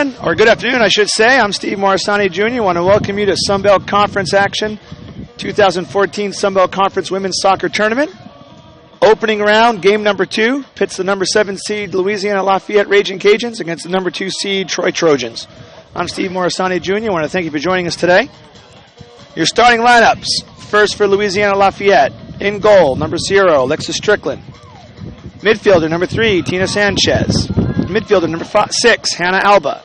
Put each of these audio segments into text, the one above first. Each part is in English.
morning, or good afternoon, I should say. I'm Steve Morrisani Jr. I want to welcome you to Sunbelt Conference action, 2014 Sunbelt Conference Women's Soccer Tournament. Opening round, game number 2, pits the number 7 seed Louisiana Lafayette Raging Cajuns against the number 2 seed Troy Trojans. I'm Steve Morrisani Jr. I want to thank you for joining us today. Your starting lineups. First for Louisiana Lafayette. In goal, number 0, Alexis Strickland. Midfielder, number 3, Tina Sanchez. Midfielder, number 6, Hannah Alba.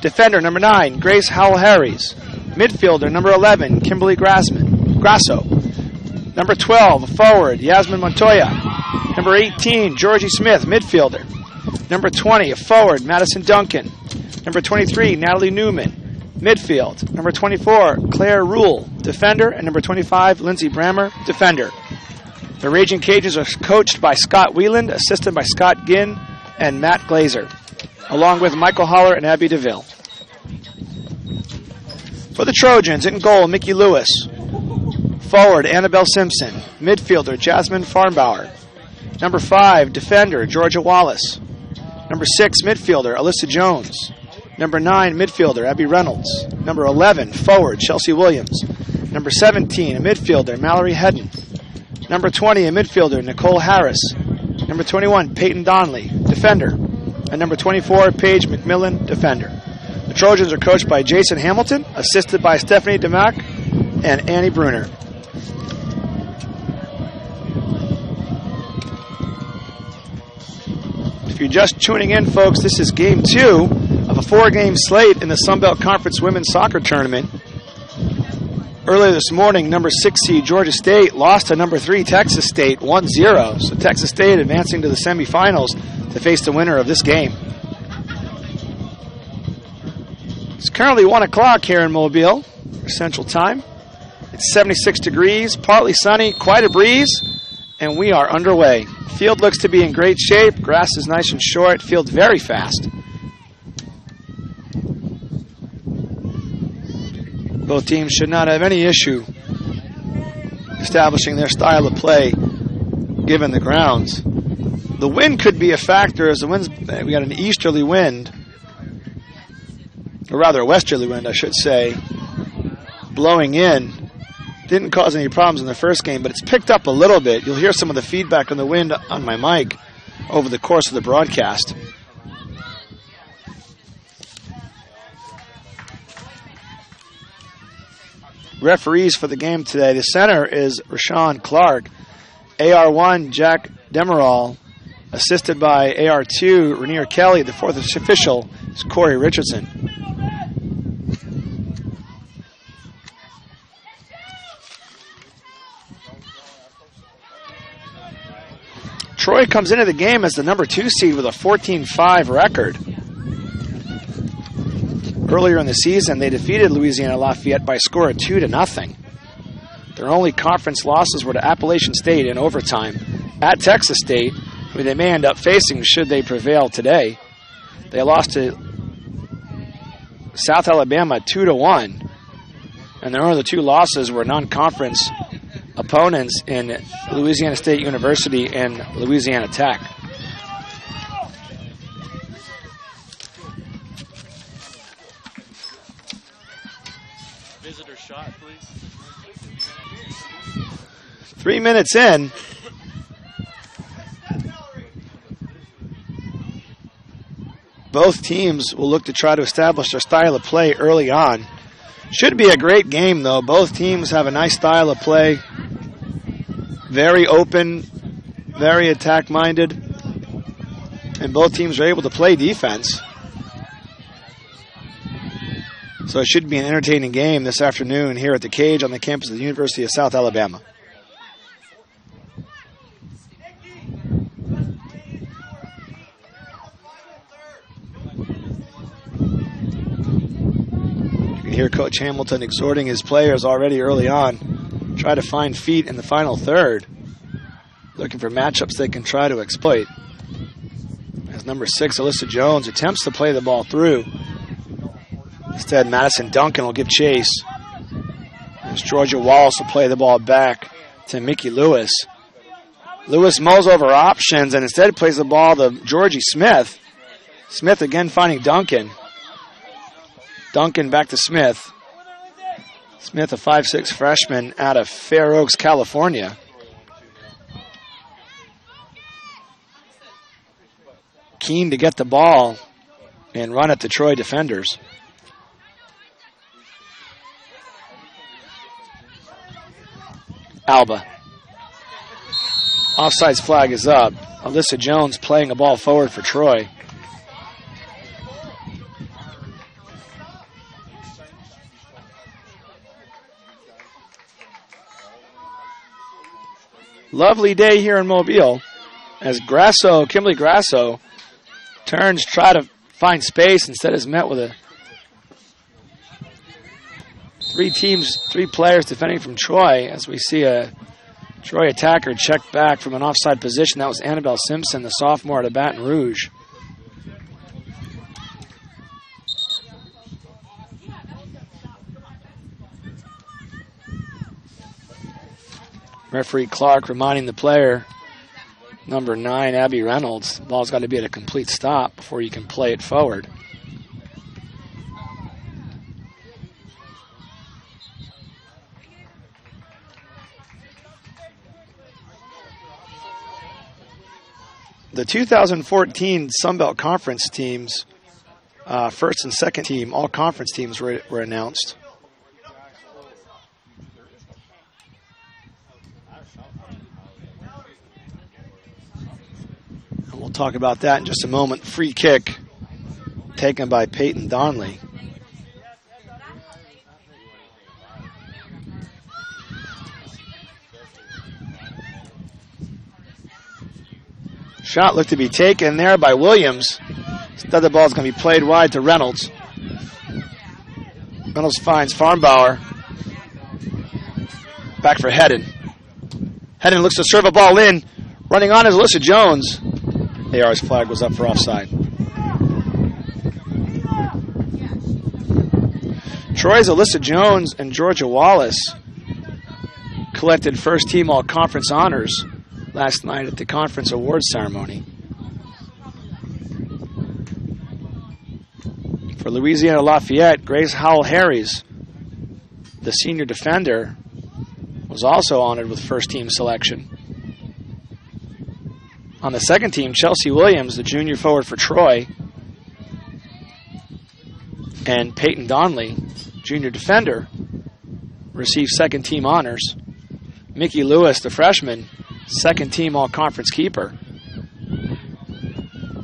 Defender, number 9, Grace Howell-Harries. Midfielder, number 11, Kimberly Grasso. Number 12, forward, Yasmin Montoya. Number 18, Georgie Smith, midfielder. Number 20, forward, Madison Duncan. Number 23, Natalie Newman, midfield. Number 24, Claire Rule, defender. And number 25, Lindsay Brammer, defender. The Raging Cajuns are coached by Scott Wieland, assisted by Scott Ginn and Matt Glazer, along with Michael Holler and Abby DeVille. For the Trojans, in goal, Mickey Lewis. Forward, Annabelle Simpson. Midfielder, Jasmine Farnbauer. Number 5, defender, Georgia Wallace. Number 6, midfielder, Alyssa Jones. Number 9, midfielder, Abby Reynolds. Number 11, forward, Chelsea Williams. Number 17, a midfielder, Mallory Hedden. Number 20, a midfielder, Nicole Harris. Number 21, Peyton Donnelly, defender. And number 24, Paige McMillan, defender. The Trojans are coached by Jason Hamilton, assisted by Stephanie DeMack and Annie Bruner. If you're just tuning in, folks, this is game 2 of a 4-game slate in the Sunbelt Conference Women's Soccer Tournament. Earlier this morning, number 6 seed Georgia State lost to number 3 Texas State 1-0. So Texas State advancing to the semifinals to face the winner of this game. It's currently 1 o'clock here in Mobile, Central Time. It's 76 degrees, partly sunny, quite a breeze, and we are underway. Field looks to be in great shape. Grass is nice and short. Field very fast. Both teams should not have any issue establishing their style of play given the grounds. The wind could be a factor as we got an easterly wind, or rather a westerly wind, I should say, blowing in. Didn't cause any problems in the first game, but it's picked up a little bit. You'll hear some of the feedback on the wind on my mic over the course of the broadcast. Referees for the game today. The center is Rashawn Clark. AR1, Jack Demerol, assisted by AR2, Rainier Kelly. The fourth official is Corey Richardson. Troy comes into the game as the number 2 seed with a 14-5 record. Earlier in the season, they defeated Louisiana Lafayette by a score of 2-0. Their only conference losses were to Appalachian State in overtime, at Texas State, who they may end up facing should they prevail today. They lost to South Alabama 2-1, and their other 2 losses were non-conference opponents in Louisiana State University and Louisiana Tech. Visitor shot, please. 3 minutes in. Both teams will look to try to establish their style of play early on. Should be a great game, though. Both teams have a nice style of play. Very open, very attack-minded. And both teams are able to play defense. So it should be an entertaining game this afternoon here at the Cage on the campus of the University of South Alabama. You can hear Coach Hamilton exhorting his players already early on. Try to find feet in the final third. Looking for matchups they can try to exploit. As number 6, Alyssa Jones, attempts to play the ball through. Instead, Madison Duncan will give chase. As Georgia Wallace will play the ball back to Mickey Lewis. Lewis mulls over options and instead plays the ball to Georgie Smith. Smith again finding Duncan. Duncan back to Smith. Smith, a 5'6" freshman out of Fair Oaks, California. Keen to get the ball and run at the Troy defenders. Alba. Offsides flag is up. Alyssa Jones playing a ball forward for Troy. Lovely day here in Mobile as Kimberly Grasso turns, try to find space, instead is met with a three players defending from Troy, as we see a Troy attacker check back from an offside position. That was Annabelle Simpson, the sophomore out of Baton Rouge. Referee Clark reminding the player, number 9, Abby Reynolds, the ball's got to be at a complete stop before you can play it forward. The 2014 Sun Belt Conference teams, first and second team, all conference teams were announced. And we'll talk about that in just a moment. Free kick taken by Peyton Donley. Shot looked to be taken there by Williams. Instead, the ball is going to be played wide to Reynolds. Reynolds finds Farnbauer. Back for Hedden. Hedden looks to serve a ball in. Running on is Alyssa Jones. AR's flag was up for offside. Troy's Alyssa Jones and Georgia Wallace collected first team all-conference honors last night at the conference awards ceremony. For Louisiana Lafayette, Grace Howell-Harris, the senior defender, was also honored with first team selection. On the second team, Chelsea Williams, the junior forward for Troy, and Peyton Donley, junior defender, received second team honors. Mickey Lewis, the freshman, second team all-conference keeper.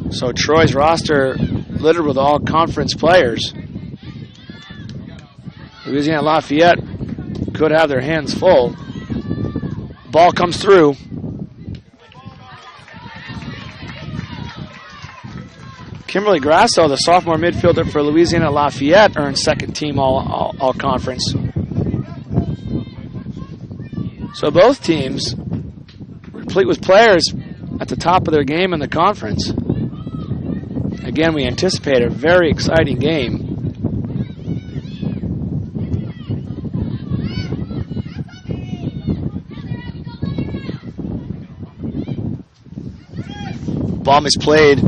So Troy's roster littered with all-conference players. Louisiana Lafayette could have their hands full. Ball comes through. Kimberly Grasso, the sophomore midfielder for Louisiana Lafayette, earned second team all-conference. So both teams replete with players at the top of their game in the conference. Again, we anticipate a very exciting game. Ball misplayed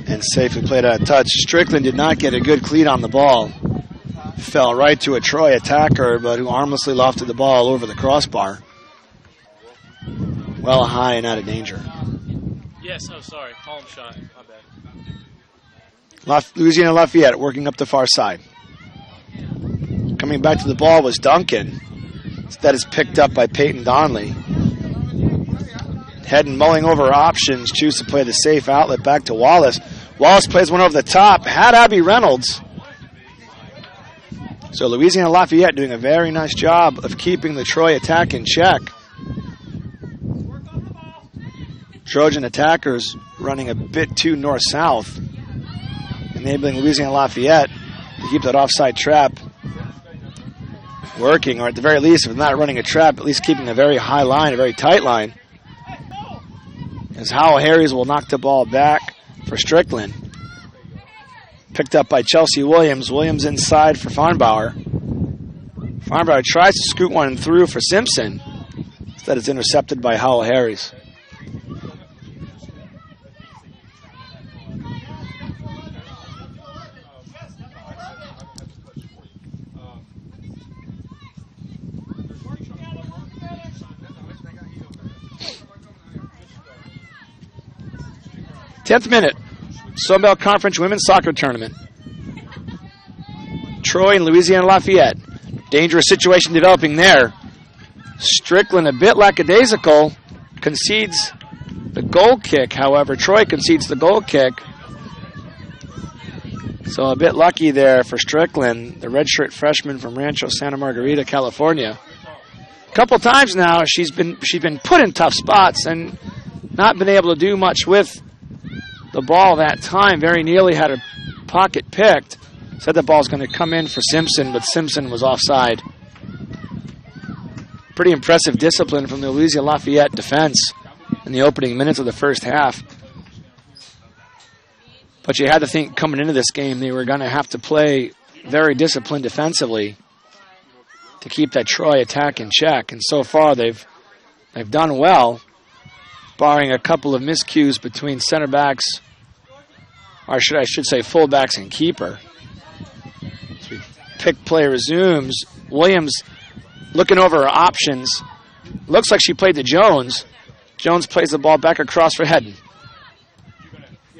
and safely played out of touch. Strickland did not get a good cleat on the ball. Fell right to a Troy attacker, but who harmlessly lofted the ball over the crossbar. Well high and out of danger. Yes, oh sorry, palm shot, my bad. Louisiana Lafayette working up the far side. Coming back to the ball was Duncan. Instead is picked up by Peyton Donley. Hedden mulling over options, choose to play the safe outlet back to Wallace. Wallace plays one over the top, had Abby Reynolds. So Louisiana Lafayette doing a very nice job of keeping the Troy attack in check. Trojan attackers running a bit too north-south, enabling Louisiana Lafayette to keep that offside trap working, or at the very least, if not running a trap, at least keeping a very high line, a very tight line. As Howell Harris will knock the ball back for Strickland. Picked up by Chelsea Williams. Williams inside for Farnbauer. Farnbauer tries to scoot one through for Simpson. Instead, it's intercepted by Howell Harris. 10th minute, Sunbelt Conference Women's Soccer Tournament. Troy and Louisiana Lafayette. Dangerous situation developing there. Strickland, a bit lackadaisical, concedes the goal kick. However, Troy concedes the goal kick. So a bit lucky there for Strickland, the redshirt freshman from Rancho Santa Margarita, California. A couple times now she's been put in tough spots and not been able to do much with the ball that time. Very nearly had her pocket picked. Said the ball's going to come in for Simpson, but Simpson was offside. Pretty impressive discipline from the Louisiana Lafayette defense in the opening minutes of the first half. But you had to think coming into this game they were going to have to play very disciplined defensively to keep that Troy attack in check. And so far they've done well, barring a couple of miscues between center backs, or I should say fullbacks and keeper. As we pick play resumes, Williams looking over her options. Looks like she played to Jones. Jones plays the ball back across for Hedden.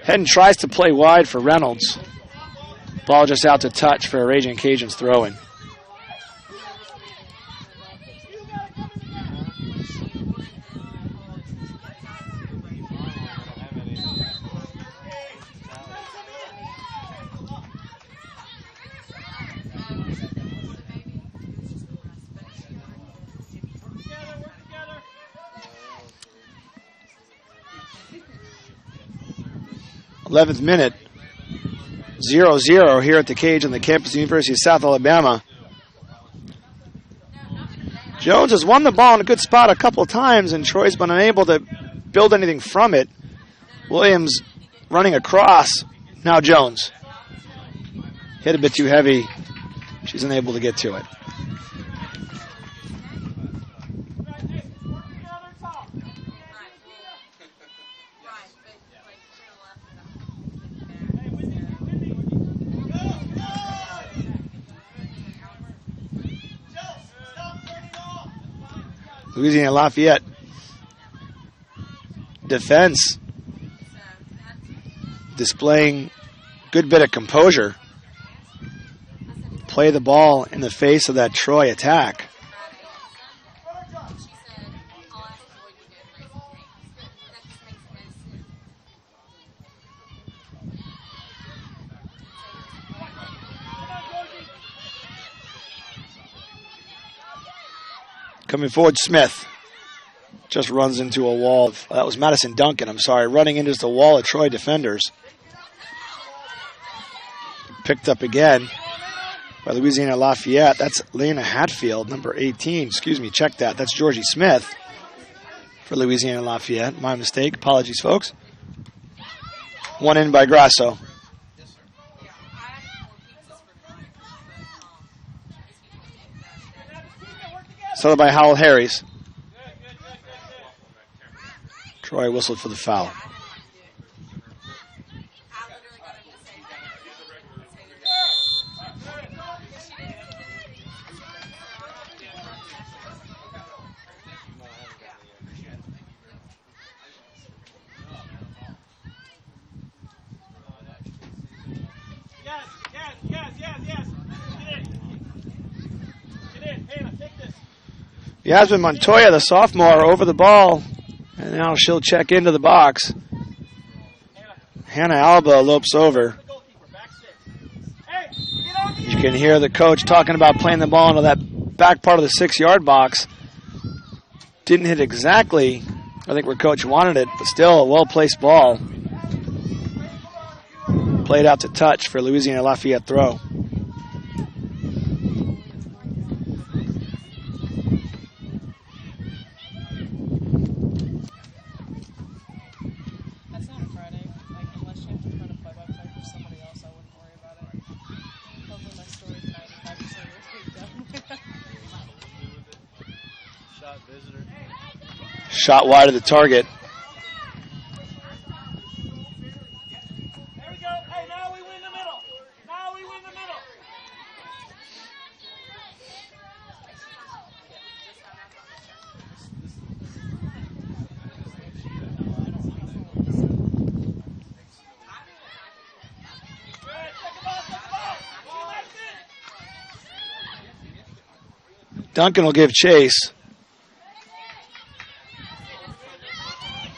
Hedden tries to play wide for Reynolds. Ball just out to touch for a Raging Cajuns throw-in. th minute, 0-0 here at the cage on the campus of the University of South Alabama. Jones has won the ball in a good spot a couple of times, and Troy's been unable to build anything from it. Williams running across. Now Jones. Hit a bit too heavy. She's unable to get to it. Louisiana Lafayette defense displaying good bit of composure. Play the ball in the face of that Troy attack. Coming forward, Smith just runs into a wall. That was Madison Duncan, running into the wall of Troy defenders. Picked up again by Louisiana Lafayette. That's Lena Hatfield, number 18. Check that. That's Georgie Smith for Louisiana Lafayette. My mistake. Apologies, folks. One in by Grasso. Settled by Howell Harris. Troy whistled for the foul. Yasmin Montoya, the sophomore, over the ball. And now she'll check into the box. Hannah Alba lopes over. You can hear the coach talking about playing the ball into that back part of the 6-yard box. Didn't hit exactly, I think, where coach wanted it, but still a well-placed ball. Played out to touch for Louisiana Lafayette throw. Shot wide of the target. There we go. Hey, now we win the middle. Now we win the middle. Duncan will give chase.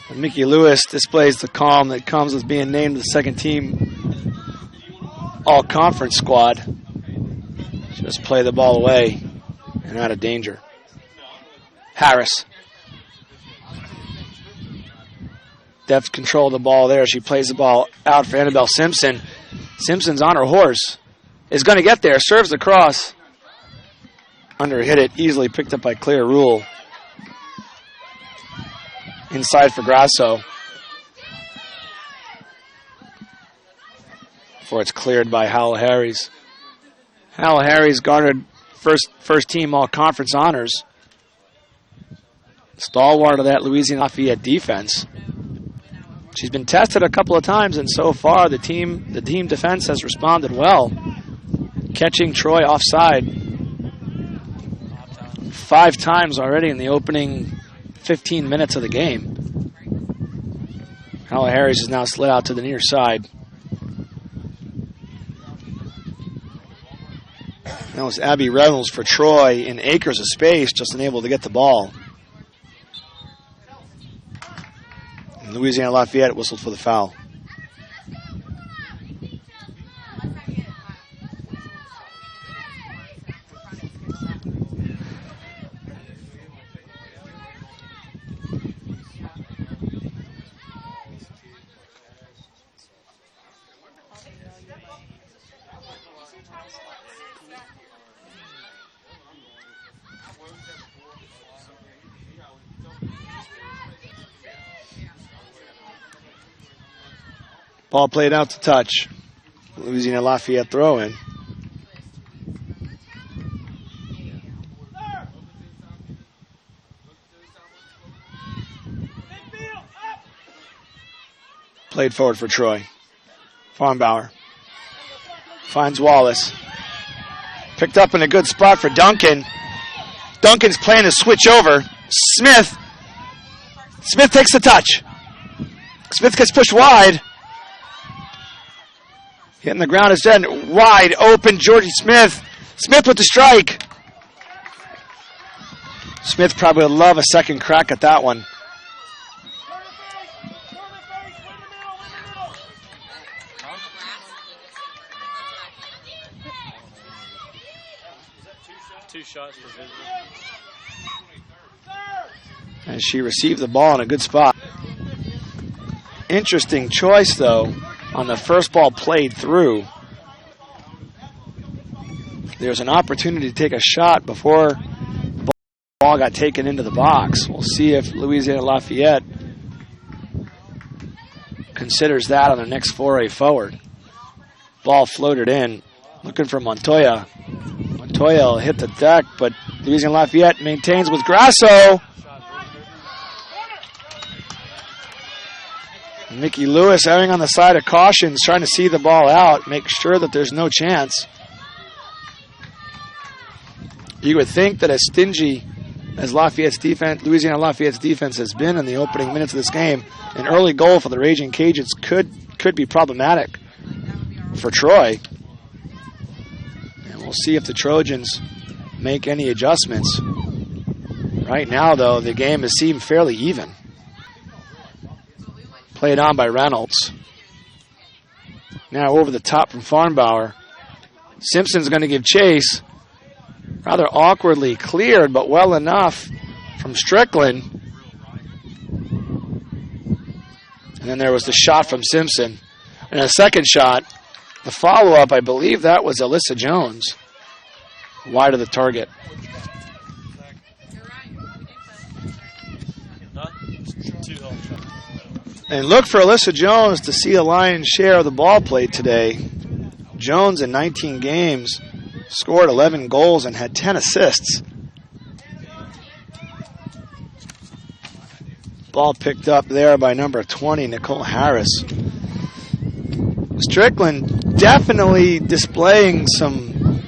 And Mickey Lewis displays the calm that comes with being named the second team all-conference squad. Just play the ball away and out of danger. Harris. Deft control of the ball there. She plays the ball out for Annabelle Simpson. Simpson's on her horse. Is going to get there. Serves the cross. Under hit it. Easily picked up by Claire Rule. Inside for Grasso. Before it's cleared by Howell Harries. Howell Harries garnered first team all-conference honors. Stalwart of that Louisiana Lafayette defense. She's been tested a couple of times, and so far the team defense has responded well, catching Troy offside 5 times already in the opening 15 minutes of the game. Howell Harris is now slid out to the near side. That was Abby Reynolds for Troy in acres of space, just unable to get the ball. Louisiana Lafayette whistled for the foul. Ball played out to touch. Louisiana Lafayette throw in. Played forward for Troy. Farnbauer finds Wallace. Picked up in a good spot for Duncan. Duncan's playing a switch over. Smith takes the touch. Smith gets pushed wide. Hitting the ground instead. Wide open, Georgie Smith. Smith with the strike. Smith probably would love a second crack at that one. Two shots for Visitor. And she received the ball in a good spot. Interesting choice, though, on the first ball played through. There's an opportunity to take a shot before the ball got taken into the box. We'll see if Louisiana Lafayette considers that on their next foray forward. Ball floated in, looking for Montoya. Montoya will hit the deck, but Louisiana Lafayette maintains with Grasso. Mickey Lewis erring on the side of caution, trying to see the ball out, make sure that there's no chance. You would think that as stingy as Louisiana Lafayette's defense has been in the opening minutes of this game, an early goal for the Raging Cajuns could be problematic for Troy. And we'll see if the Trojans make any adjustments. Right now, though, the game has seemed fairly even. Played on by Reynolds. Now over the top from Farnbauer. Simpson's going to give chase. Rather awkwardly cleared, but well enough from Strickland. And then there was the shot from Simpson. And a second shot. The follow-up, I believe that was Alyssa Jones. Wide of the target. And look for Alyssa Jones to see a lion's share of the ball played today. Jones in 19 games scored 11 goals and had 10 assists. Ball picked up there by number 20, Nicole Harris. Strickland definitely displaying some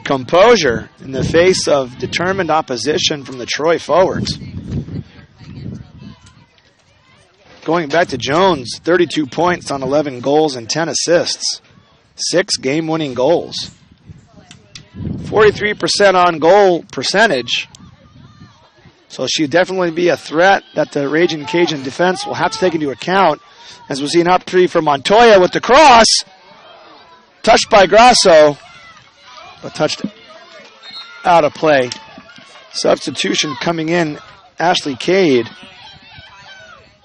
composure in the face of determined opposition from the Troy forwards. Going back to Jones, 32 points on 11 goals and 10 assists. 6 game-winning goals. 43% on goal percentage. So she'd definitely be a threat that the Raging Cajun defense will have to take into account. As we see an opportunity for Montoya with the cross. Touched by Grasso, but touched out of play. Substitution coming in, Ashley Cade. I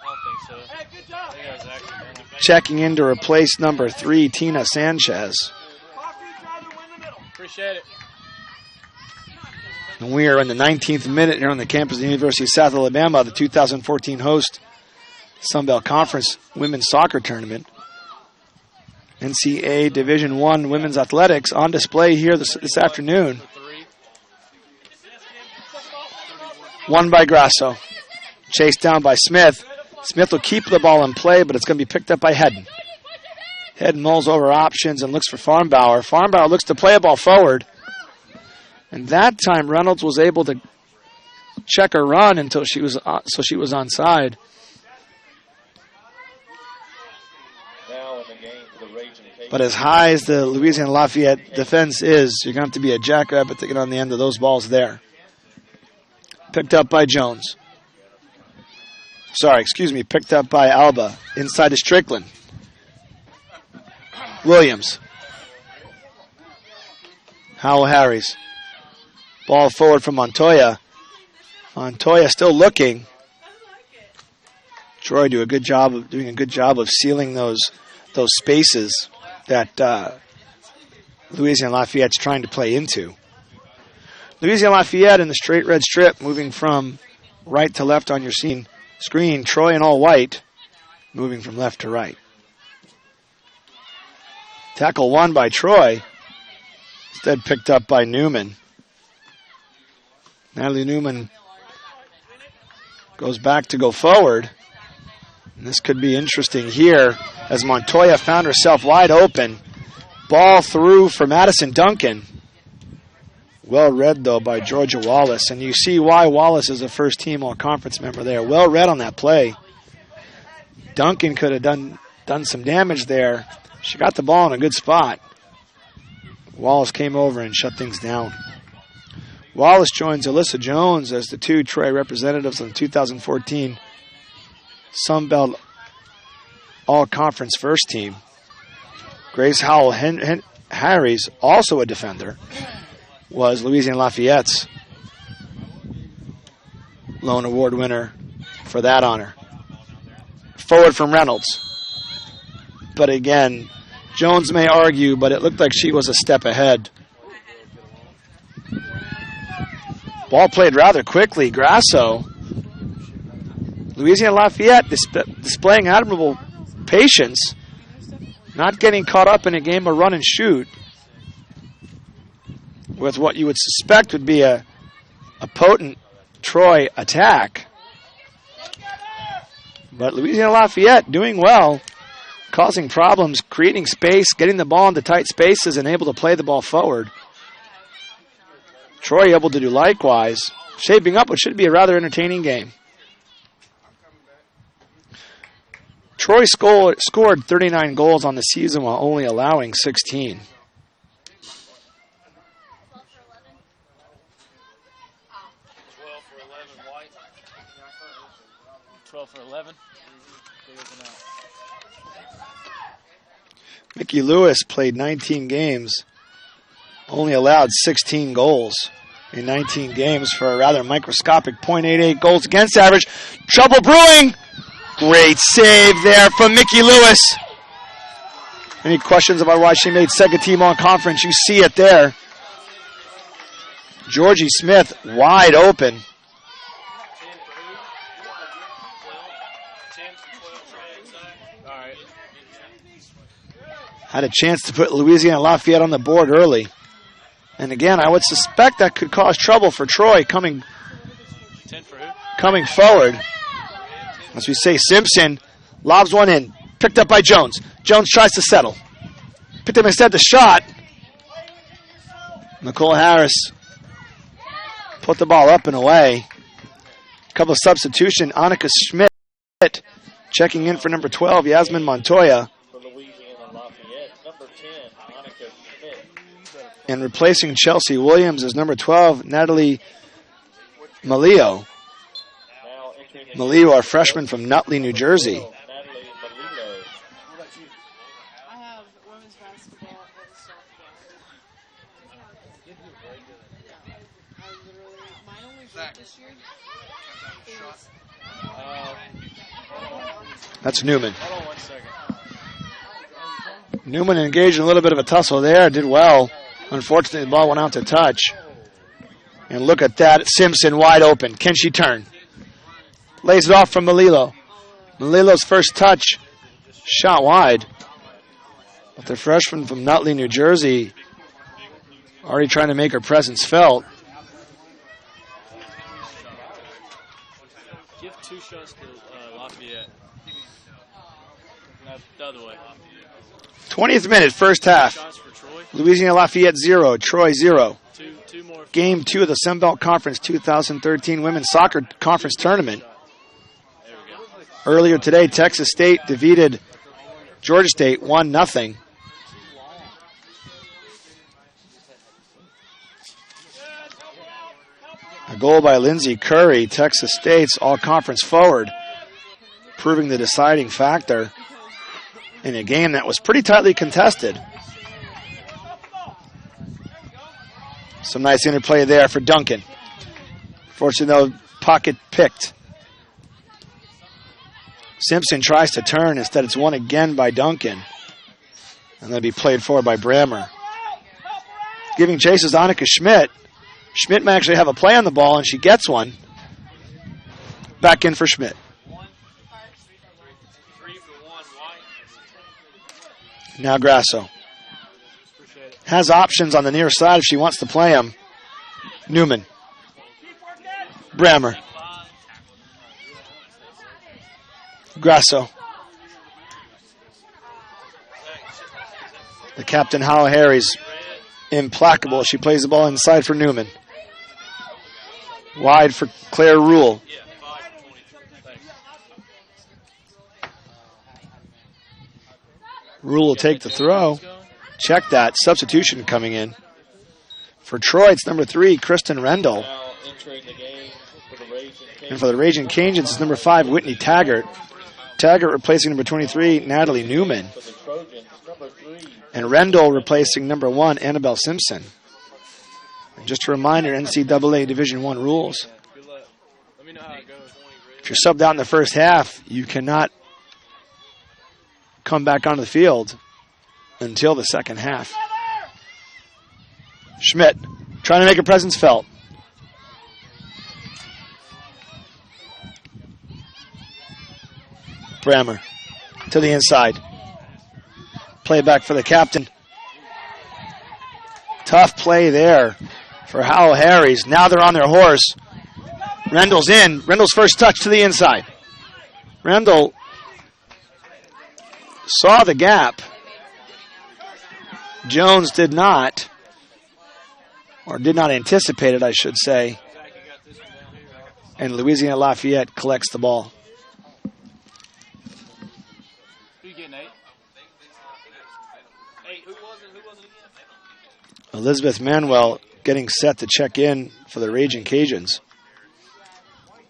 don't think so. I think that was accidental. Checking in to replace number 3, Tina Sanchez. Appreciate it. And we are in the 19th minute here on the campus of the University of South Alabama, the 2014 host Sunbelt Conference Women's Soccer Tournament. NCAA Division I Women's Athletics on display here this afternoon. Won by Grasso. Chased down by Smith. Smith will keep the ball in play, but it's going to be picked up by Hedden. Hedden mulls over options and looks for Farnbauer. Farnbauer looks to play a ball forward. And that time Reynolds was able to check her run until she was onside. But as high as the Louisiana Lafayette defense is, you're going to have to be a jackrabbit to get on the end of those balls there. Picked up by Jones. Picked up by Alba. Inside to Strickland. Williams. Howell Harris. Ball forward from Montoya. Montoya still looking. Troy doing a good job of sealing those spaces that Louisiana Lafayette's trying to play into. Louisiana Lafayette in the straight red strip, moving from right to left on your screen. Troy in all white, moving from left to right. Tackle won by Troy. Instead picked up by Newman. Natalie Newman goes back to go forward. And this could be interesting here as Montoya found herself wide open. Ball through for Madison Duncan. Well read, though, by Georgia Wallace. And you see why Wallace is a first-team all-conference member there. Well read on that play. Duncan could have done some damage there. She got the ball in a good spot. Wallace came over and shut things down. Wallace joins Alyssa Jones as the two Troy representatives on the 2014 Sunbelt All-Conference first team. Grace Howell Harris, also a defender, was Louisiana Lafayette's lone award winner for that honor. Forward from Reynolds. But again, Jones may argue, but it looked like she was a step ahead. Ball played rather quickly. Grasso. Louisiana Lafayette displaying admirable patience, not getting caught up in a game of run and shoot with what you would suspect would be a potent Troy attack. But Louisiana Lafayette doing well, causing problems, creating space, getting the ball into tight spaces, and able to play the ball forward. Troy able to do likewise, shaping up what should be a rather entertaining game. Troy scored 39 goals on the season while only allowing 16. 12 for 11. Mickey Lewis played 19 games, only allowed 16 goals in 19 games for a rather microscopic .88 goals against average. Trouble brewing! Great save there from Mickey Lewis. Any questions about why she made second team on conference? You see it there. Georgie Smith wide open. Had a chance to put Louisiana Lafayette on the board early. And again, I would suspect that could cause trouble for Troy coming forward. As we say, Simpson lobs one in. Picked up by Jones. Jones tries to settle. Picked up instead the shot. Nicole Harris put the ball up and away. A couple of substitution. Annika Schmidt checking in for number 12, Yasmin Montoya. For Louisiana Lafayette, And replacing Chelsea Williams is number 12, Natalie Malio. Malio, a freshman from Nutley, New Jersey. I have women's basketball and softball. My only vote this year is That's Newman. Hold on 1 second. Newman engaged in a little bit of a tussle there, did well. Unfortunately, the ball went out to touch. And look at that, Simpson wide open. Can she turn? Lays it off from Malilo. Malilo's first touch, shot wide. But the freshman from Nutley, New Jersey, already trying to make her presence felt. Give 2 shots to Lafayette. No, the other way. 20th minute, first half. Shots for Troy. Louisiana Lafayette 0, Troy 0. Two more. Game 2 of the Sun Belt Conference 2013 Women's Soccer Conference Tournament. There we go. Earlier today, Texas State defeated Georgia State 1-0. A goal by Lindsey Curry, Texas State's all-conference forward, proving the deciding factor in a game that was pretty tightly contested. Some nice interplay there for Duncan. Fortunately, though, pocket picked. Simpson tries to turn. Instead, it's won again by Duncan. And that'll be played forward by Brammer. Giving chase is Annika Schmidt. Schmidt may actually have a play on the ball, and she gets one. Back in for Schmidt. 3 for 1, White. Now Grasso. Has options on the near side if she wants to play him. Newman. Brammer. Grasso. The captain, Hal Harry's implacable. She plays the ball inside for Newman. Wide for Claire Rule. Yeah, 5 for 23. Thanks. Rule will take the throw. Check that. Substitution coming in. For Troy, it's number 3, Kristen Rendell. Now entering the game for the Raging Cajuns. And for the Raging Cajuns, it's number 5, Whitney Taggart. Taggart replacing number 23, Natalie Newman. For the Trojans, number 3. And Rendell replacing number 1, Annabelle Simpson. And just a reminder, NCAA Division I rules. Good luck. Let me know how it goes. If you're subbed out in the first half, you cannot come back onto the field until the second half. Schmidt trying to make a presence felt. Brammer to the inside. Play back for the captain. Tough play there for Howell Harris. Now they're on their horse. Rendell's in. Rendell's first touch to the inside. Rendell saw the gap. Jones did not. Or did not anticipate it, I should say. And Louisiana Lafayette collects the ball. Who you getting, 8? 8, who was it again? Elizabeth Manuel getting set to check in for the Raging Cajuns.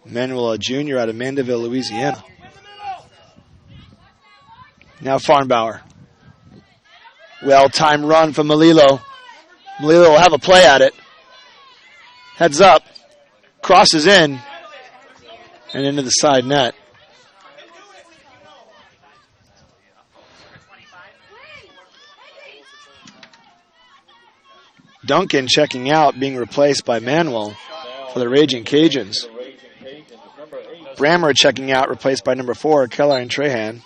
Manuel, a junior out of Mandeville, Louisiana. Now Farnbauer. Well-timed run from Malilo. Malilo will have a play at it. Heads up. Crosses in. And into the side net. Duncan checking out, being replaced by Manuel for the Raging Cajuns. The Raging Cajuns, number 8. Brammer checking out, replaced by number 4, Caroline Trahan.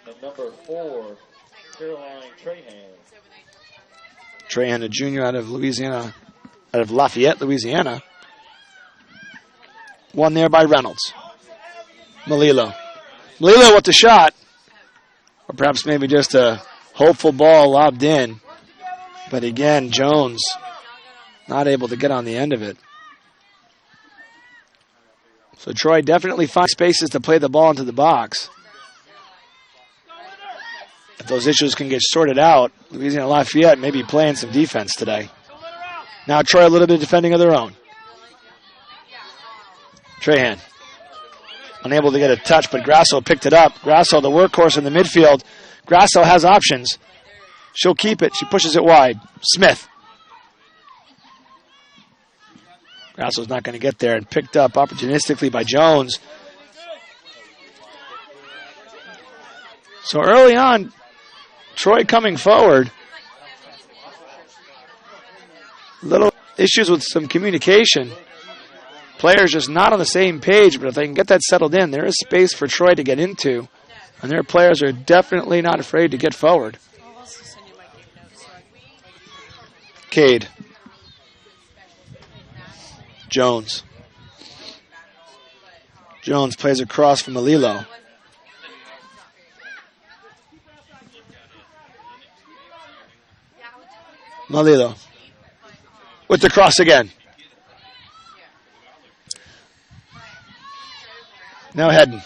And number 4, Caroline Trahan. Trahan, a junior out of Louisiana, out of Lafayette, Louisiana. Won there by Reynolds. Malilo. Malilo with the shot. Or perhaps maybe just a hopeful ball lobbed in. But again, Jones not able to get on the end of it. So Troy definitely finds spaces to play the ball into the box. If those issues can get sorted out, Louisiana Lafayette may be playing some defense today. Now Troy a little bit defending of their own. Trahan. Unable to get a touch, but Grasso picked it up. Grasso, the workhorse in the midfield. Grasso has options. She'll keep it. She pushes it wide. Smith. Grasso's not going to get there, and picked up opportunistically by Jones. So early on, Troy coming forward. Little issues with some communication. Players just not on the same page, but if they can get that settled in, there is space for Troy to get into. And their players are definitely not afraid to get forward. Cade. Jones. Jones plays across from Malilo. Malilo. With the cross again. Now Hedden.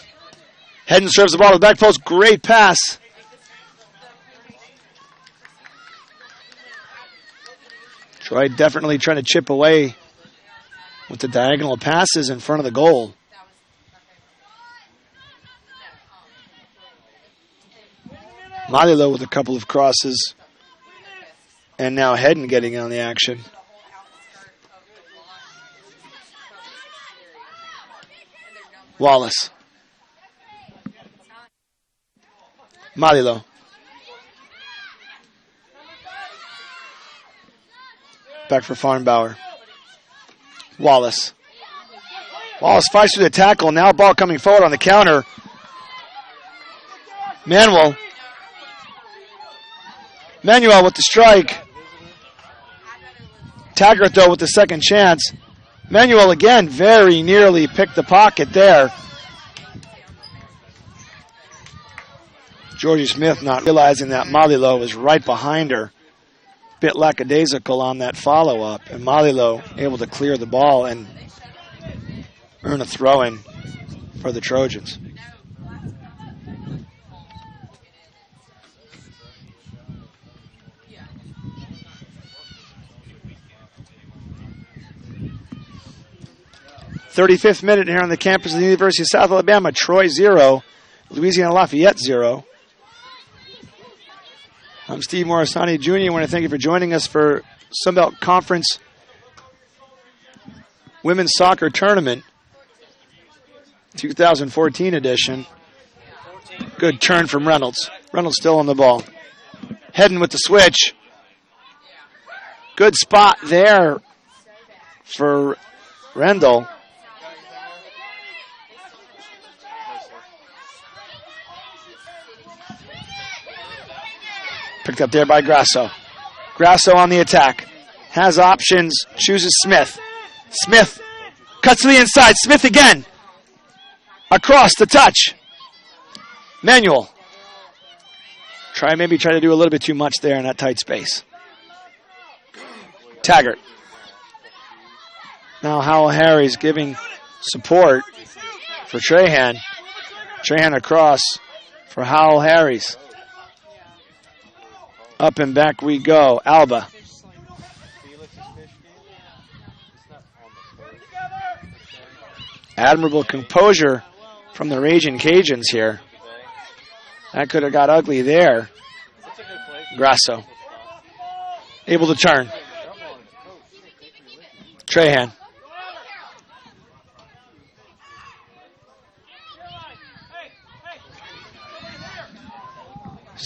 Hedden serves the ball to the back post. Great pass. Troy definitely trying to chip away with the diagonal passes in front of the goal. Malilo with a couple of crosses. And now Hedden getting on the action. Wallace. Malilo. Back for Farnbauer. Wallace. Wallace fights through the tackle. Now ball coming forward on the counter. Manuel with the strike. Taggart, though, with the second chance. Manuel again very nearly picked the pocket there. Georgie Smith not realizing that Malilo was right behind her. Bit lackadaisical on that follow-up. And Malilo able to clear the ball and earn a throw-in for the Trojans. .35th minute here on the campus of the University of South Alabama. Troy 0, Louisiana Lafayette 0. I'm Steve Morrisani Jr. I want to thank you for joining us for Sunbelt Conference Women's Soccer Tournament 2014 edition. Good turn from Reynolds. Reynolds still on the ball. Heading with the switch. Good spot there for Rendell. Picked up there by Grasso. Grasso on the attack. Has options. Chooses Smith. Smith cuts to the inside. Smith again. Across the touch. Manuel. Maybe try to do a little bit too much there in that tight space. Taggart. Now Howell Harry's giving support for Trahan. Trahan across for Howell Harry's. Up and back we go. Alba. Admirable composure from the Raging Cajuns here. That could have got ugly there. Grasso. Able to turn. Trahan.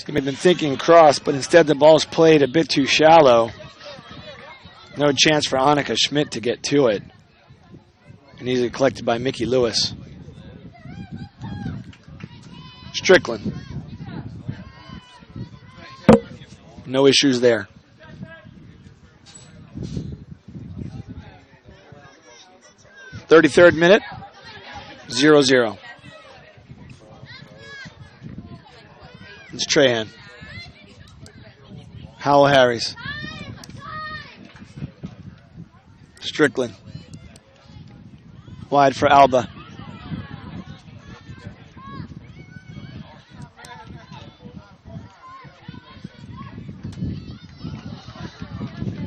He may have been thinking cross, but instead the ball's played a bit too shallow. No chance for Annika Schmidt to get to it. And easily collected by Mickey Lewis. Strickland. No issues there. .33rd minute, 0-0. It's Trahan. Howell Harris. Strickland. Wide for Alba.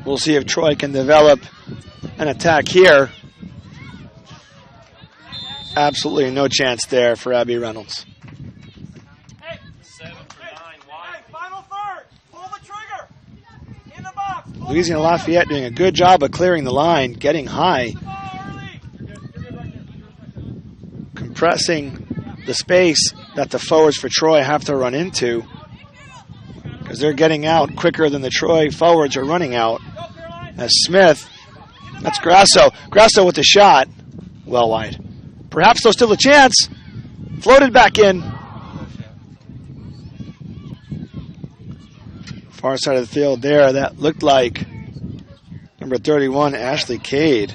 We'll see if Troy can develop an attack here. Absolutely no chance there for Abby Reynolds. 7 for 9 wide. Final third. Pull the trigger. In the box. Louisiana Lafayette doing a good job of clearing the line, getting high, compressing the space that the forwards for Troy have to run into, because they're getting out quicker than the Troy forwards are running out. As Smith, that's Grasso. Grasso with the shot, well wide. Perhaps there's still a chance. Floated back in. Far side of the field there, that looked like number 31, Ashley Cade.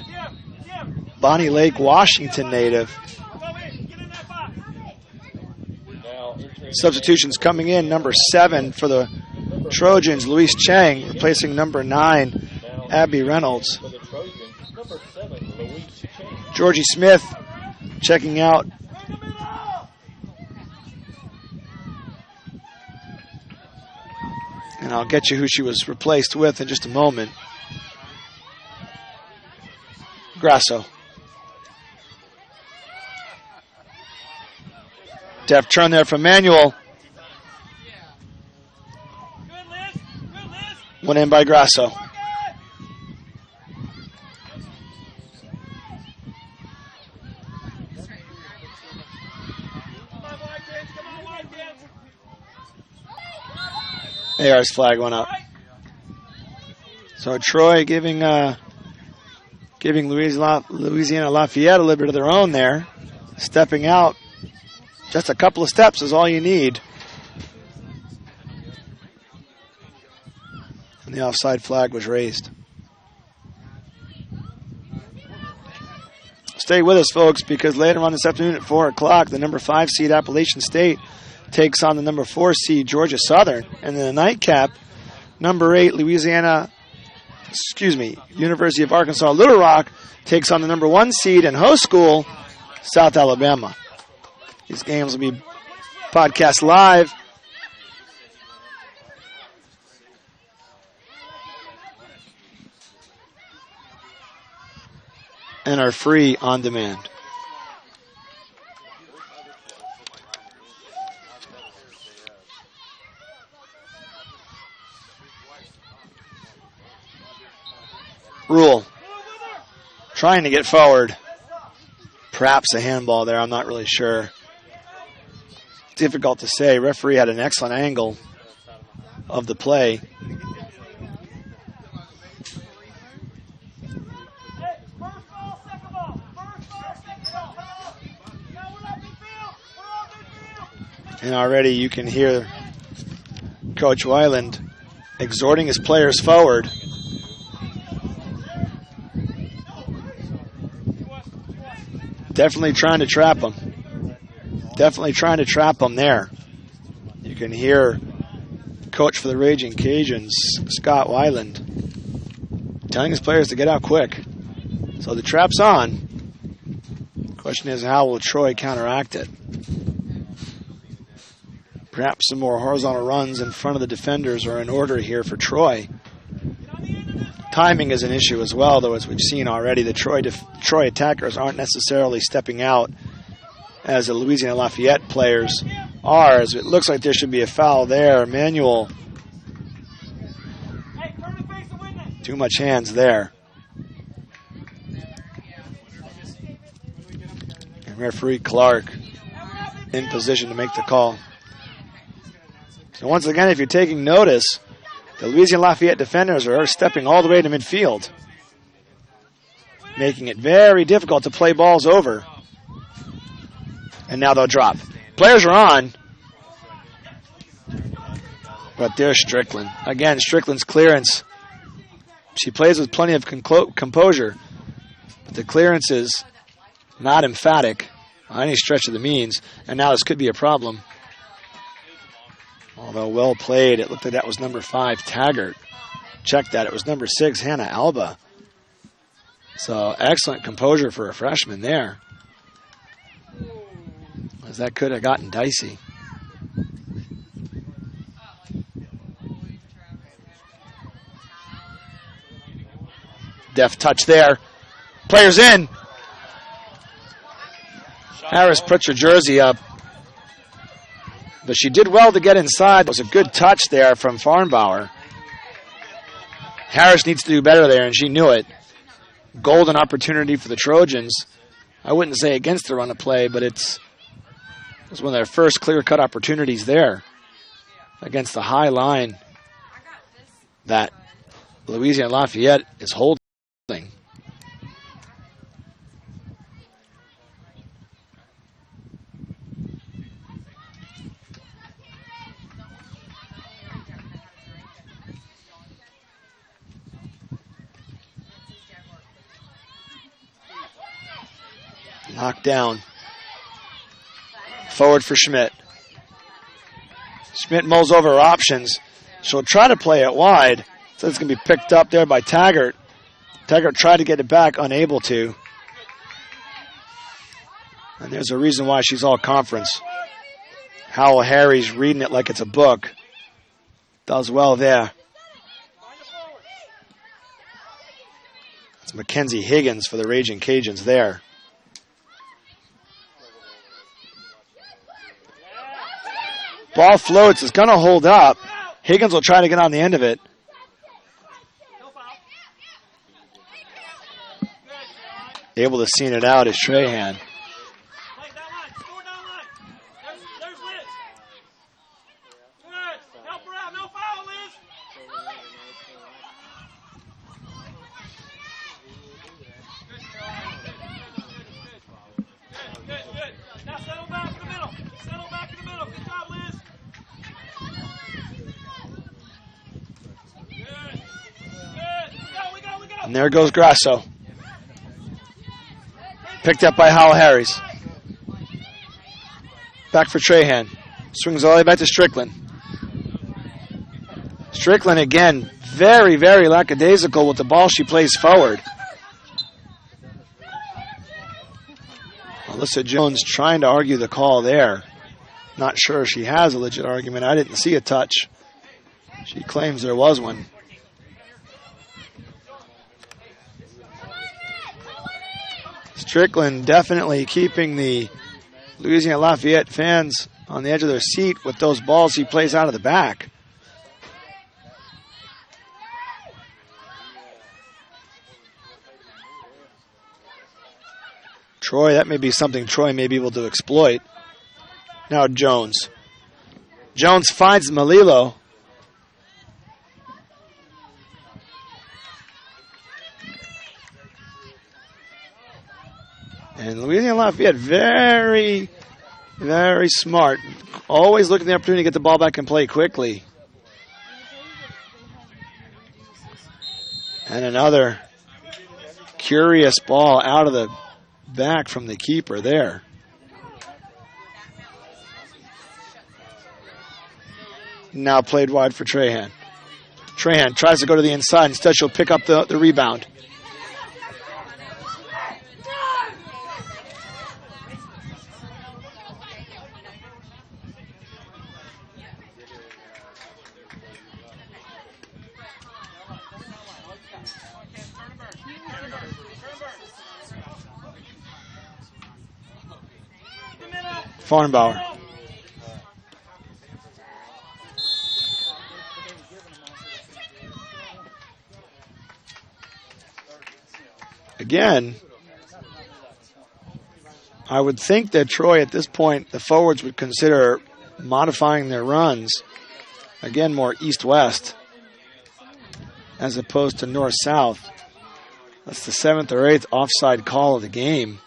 Bonnie Lake, Washington native. Substitutions coming in, number 7 for the Trojans, Louise Chang, replacing number 9, Abby Reynolds. Georgie Smith checking out. And I'll get you who she was replaced with in just a moment. Grasso. Deft turn there from Manuel. Went in by Grasso. AR's flag went up. So Troy giving Louisiana Lafayette a little bit of their own there. Stepping out. Just a couple of steps is all you need. And the offside flag was raised. Stay with us, folks, because later on this afternoon at 4 o'clock, the number 5 seed Appalachian State takes on the number 4 seed Georgia Southern. And in the nightcap, number 8 University of Arkansas Little Rock takes on the number 1 seed and host school, South Alabama. These games will be podcast live. And are free on demand. Rule. Trying to get forward. Perhaps a handball there, I'm not really sure. Difficult to say. Referee had an excellent angle of the play. And already you can hear Coach Weiland exhorting his players forward. Definitely trying to trap them. Definitely trying to trap them there. You can hear coach for the Raging Cajuns, Scott Weiland, telling his players to get out quick. So the trap's on. Question is, how will Troy counteract it? Perhaps some more horizontal runs in front of the defenders are in order here for Troy. Timing is an issue as well, though, as we've seen already. The Troy attackers aren't necessarily stepping out as the Louisiana Lafayette players are, as it looks like there should be a foul there. Manuel. Too much hands there. And referee Clark in position to make the call. So once again, if you're taking notice, the Louisiana Lafayette defenders are stepping all the way to midfield, making it very difficult to play balls over. And now they'll drop. Players are on. But there's Strickland. Again, Strickland's clearance. She plays with plenty of composure. But the clearance is not emphatic on any stretch of the means. And now this could be a problem. Although well played, it looked like that was number 5, Taggart. Check that. It was number 6, Hannah Alba. So excellent composure for a freshman there. As that could have gotten dicey. Deft touch there. Players in. Harris puts her jersey up. But she did well to get inside. It was a good touch there from Farnbauer. Harris needs to do better there, and she knew it. Golden opportunity for the Trojans. I wouldn't say against the run of play, but it was one of their first clear-cut opportunities there against the high line that Louisiana Lafayette is holding. Knocked down. Forward for Schmidt. Schmidt mulls over her options. She'll try to play it wide. So it's going to be picked up there by Taggart. Taggart tried to get it back, unable to. And there's a reason why she's all conference. Howell Harry's reading it like it's a book. Does well there. It's Mackenzie Higgins for the Raging Cajuns there. Ball floats. It's going to hold up. Higgins will try to get on the end of it. Able to scene it out is Trahan. And there goes Grasso. Picked up by Howell Harris. Back for Trahan. Swings all the way back to Strickland. Strickland again, very, very lackadaisical with the ball she plays forward. Alyssa Jones trying to argue the call there. Not sure she has a legit argument. I didn't see a touch. She claims there was one. Strickland definitely keeping the Louisiana Lafayette fans on the edge of their seat with those balls he plays out of the back. Troy, that may be something Troy may be able to exploit. Now Jones. Jones finds Malilo. And Louisiana Lafayette, very, very smart. Always looking for the opportunity to get the ball back and play quickly. And another curious ball out of the back from the keeper there. Now played wide for Trahan. Trahan tries to go to the inside. Instead, she'll pick up the rebound. Farnbauer. Again, I would think that Troy at this point, the forwards would consider modifying their runs. Again, more east-west as opposed to north-south. That's the 7th or 8th offside call of the game.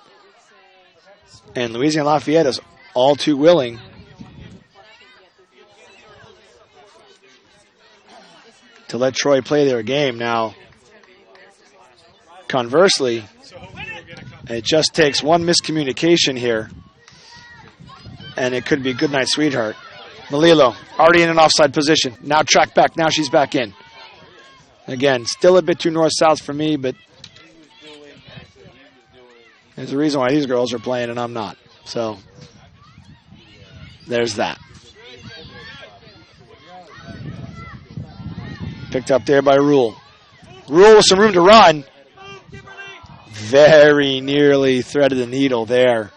And Louisiana Lafayette is all too willing to let Troy play their game. Now, conversely, it just takes one miscommunication here, and it could be good night, sweetheart. Malilo, already in an offside position. Now track back. Now she's back in. Again, still a bit too north-south for me, but there's a reason why these girls are playing and I'm not. So, there's that. Picked up there by Rule. Rule with some room to run. very nearly threaded the needle there.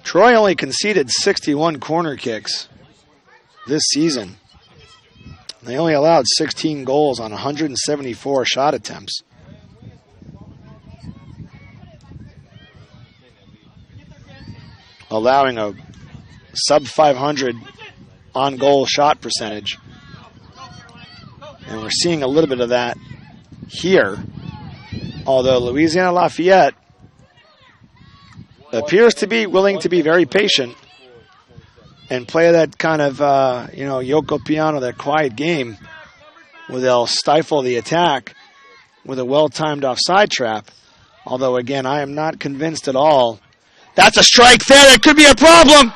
Troy only conceded 61 corner kicks this season. They only allowed 16 goals on 174 shot attempts. Allowing a sub 500 on goal shot percentage. And we're seeing a little bit of that here. Although Louisiana Lafayette appears to be willing to be very patient and play that kind of, Yoko Piano, that quiet game where they'll stifle the attack with a well-timed offside trap. Although, again, I am not convinced at all. That's a strike there. That could be a problem.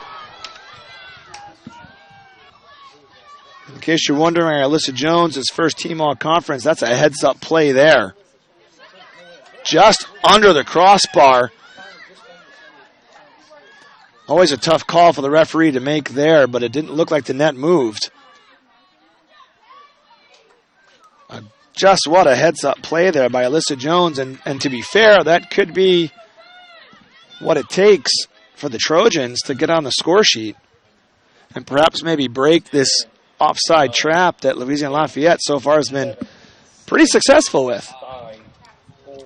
In case you're wondering, Alyssa Jones is first team all-conference. That's a heads-up play there. Just under the crossbar. Always a tough call for the referee to make there, but it didn't look like the net moved. Just what a heads-up play there by Alyssa Jones. And to be fair, that could be what it takes for the Trojans to get on the score sheet and perhaps maybe break this offside trap that Louisiana Lafayette so far has been pretty successful with.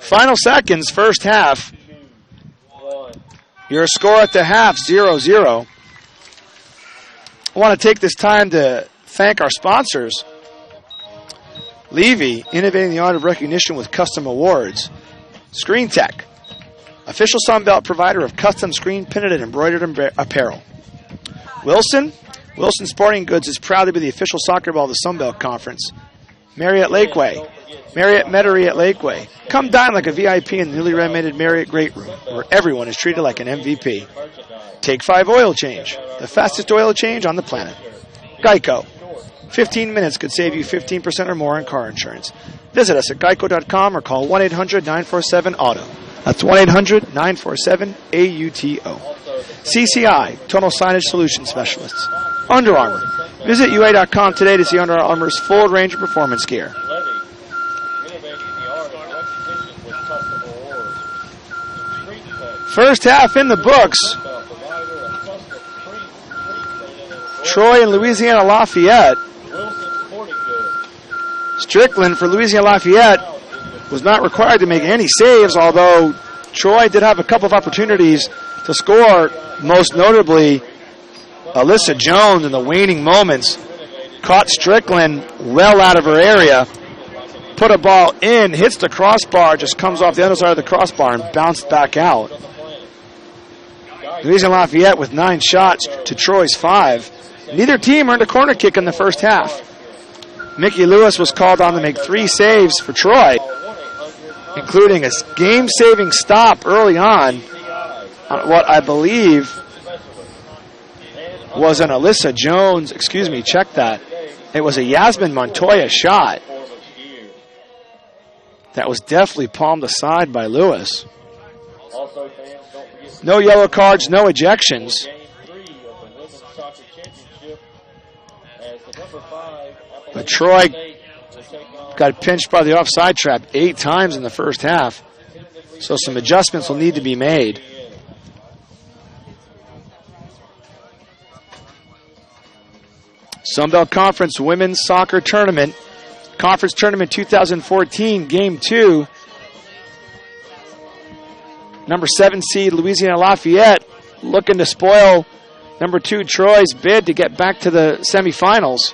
Final seconds, first half. Your score at the half, 0-0. I want to take this time to thank our sponsors. Levy, innovating the art of recognition with custom awards. Screen Tech, official Sunbelt provider of custom screen printed and embroidered apparel. Wilson Sporting Goods is proud to be the official soccer ball of the Sunbelt Conference. Marriott Lakeway, Marriott Metairie at Lakeway. Come dine like a VIP in the newly renovated Marriott Great Room, where everyone is treated like an MVP. Take 5 oil change, the fastest oil change on the planet. Geico. 15 minutes could save you 15% or more on car insurance. Visit us at geico.com or call 1-800-947-AUTO. That's 1-800-947-AUTO. CCI, Total Signage Solution Specialists. Under Armour. Visit UA.com today to see Under Armour's full range of performance gear. First half in the books. Troy and Louisiana Lafayette. Strickland for Louisiana Lafayette was not required to make any saves, although Troy did have a couple of opportunities to score, most notably Alyssa Jones in the waning moments caught Strickland well out of her area, put a ball in, hits the crossbar, just comes off the other side of the crossbar and bounced back out. Louisiana Lafayette with 9 shots to Troy's 5. Neither team earned a corner kick in the first half. Mickey Lewis was called on to make 3 saves for Troy, including a game-saving stop early on what I believe was an Alyssa Jones, check that. It was a Yasmin Montoya shot that was definitely palmed aside by Lewis. No yellow cards, no ejections. But Troy got pinched by the offside trap 8 times in the first half. So some adjustments will need to be made. Sunbelt Conference Women's Soccer Tournament. Conference Tournament 2014, Game 2. Number 7 seed Louisiana Lafayette looking to spoil number 2 Troy's bid to get back to the semifinals.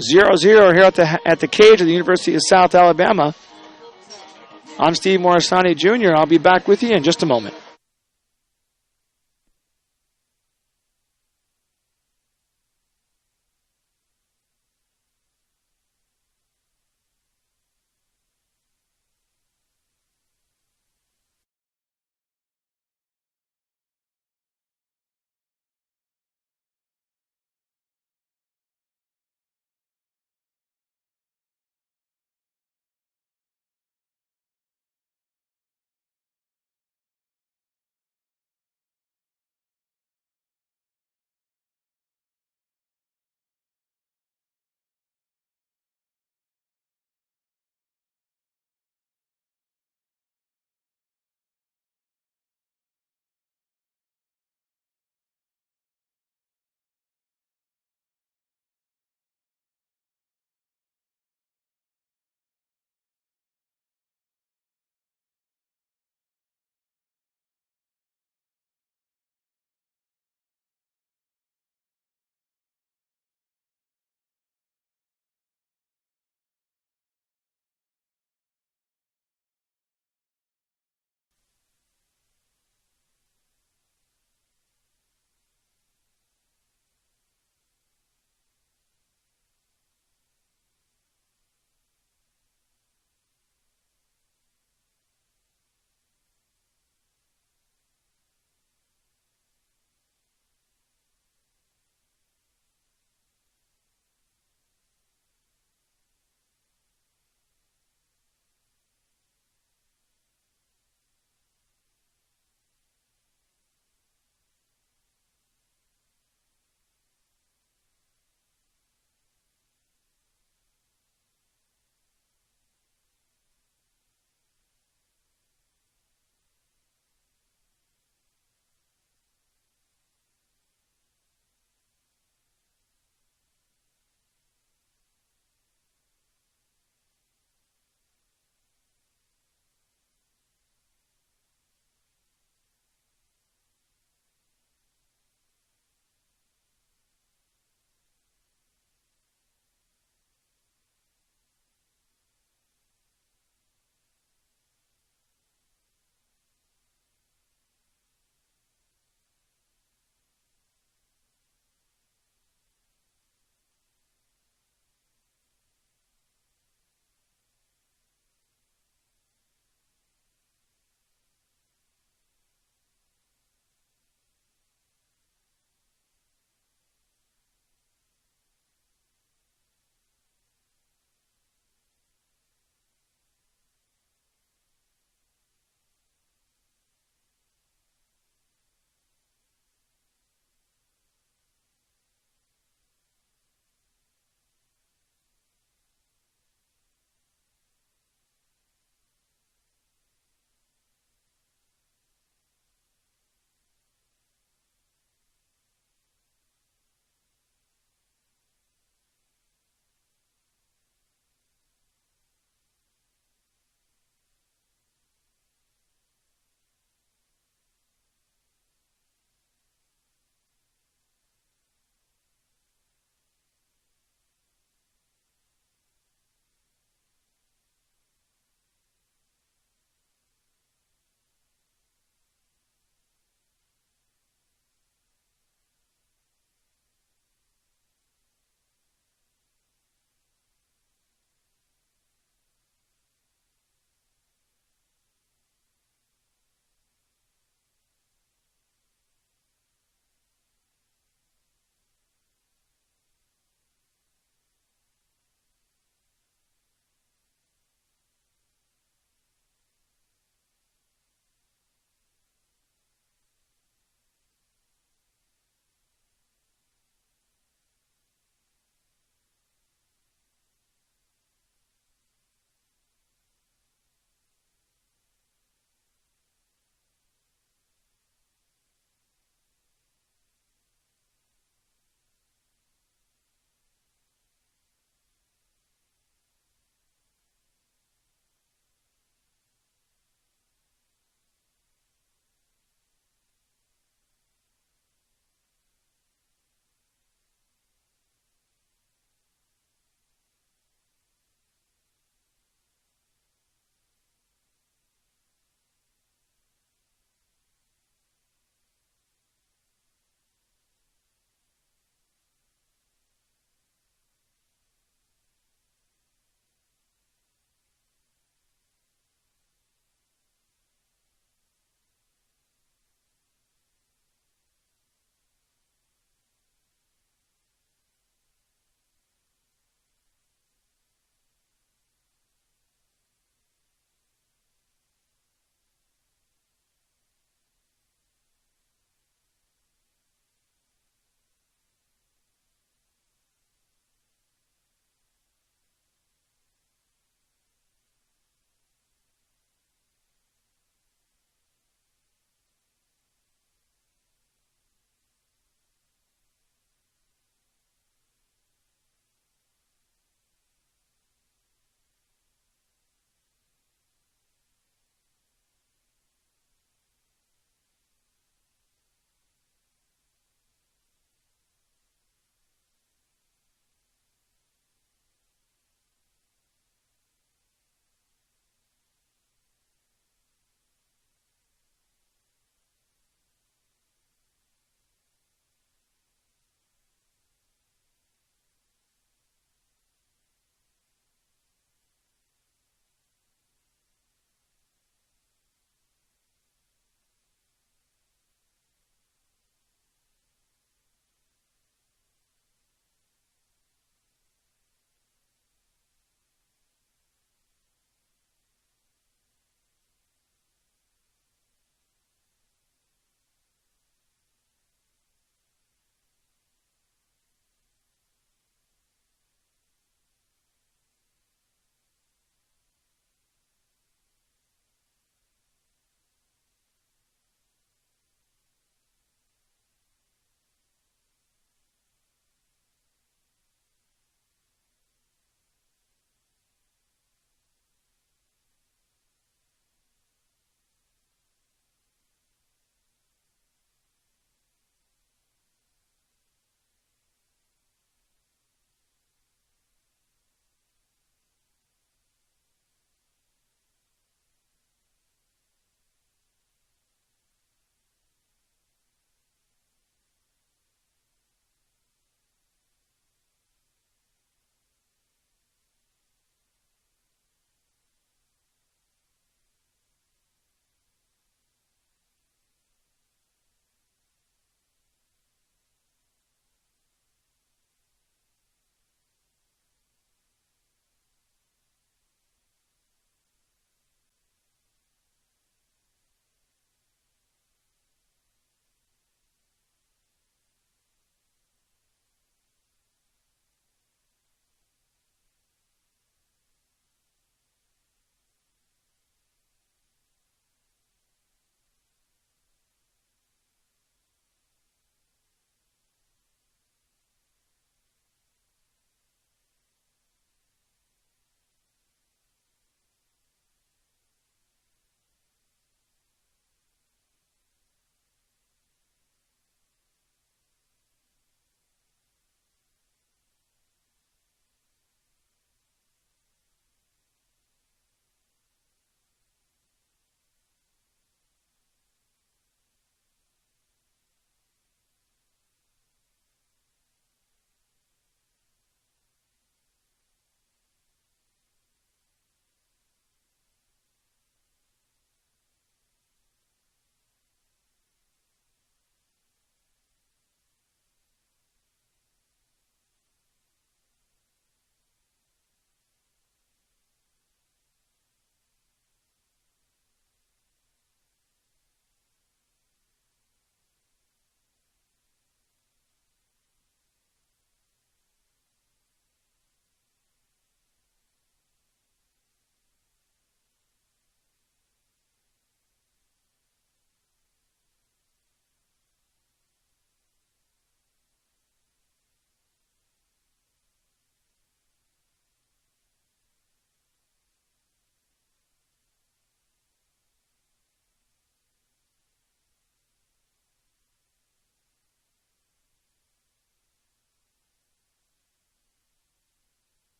0-0 here at the cage of the University of South Alabama. I'm Steve Morrisani Jr. I'll be back with you in just a moment.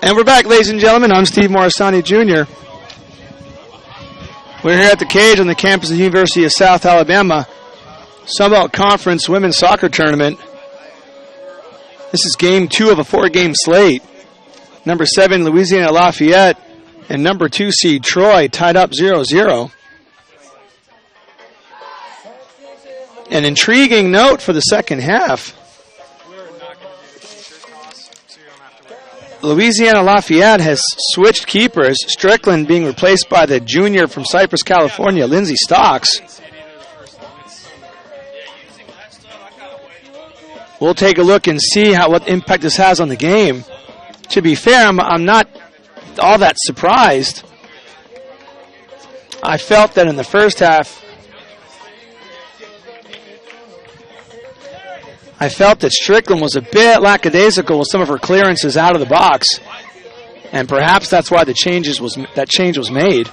And we're back, ladies and gentlemen. I'm Steve Morrisani Jr. We're here at the cage on the campus of the University of South Alabama Sunbelt Conference Women's Soccer Tournament. This is game 2 of a 4-game slate. Number 7, Louisiana Lafayette, and number 2 seed Troy tied up 0-0. An intriguing note for the second half. Louisiana Lafayette has switched keepers, Strickland being replaced by the junior from Cypress, California, Lindsey Stocks. We'll take a look and see what impact this has on the game. To be fair, I'm not all that surprised. I felt that in the first half, I felt that Strickland was a bit lackadaisical with some of her clearances out of the box, and perhaps that's why that change was made.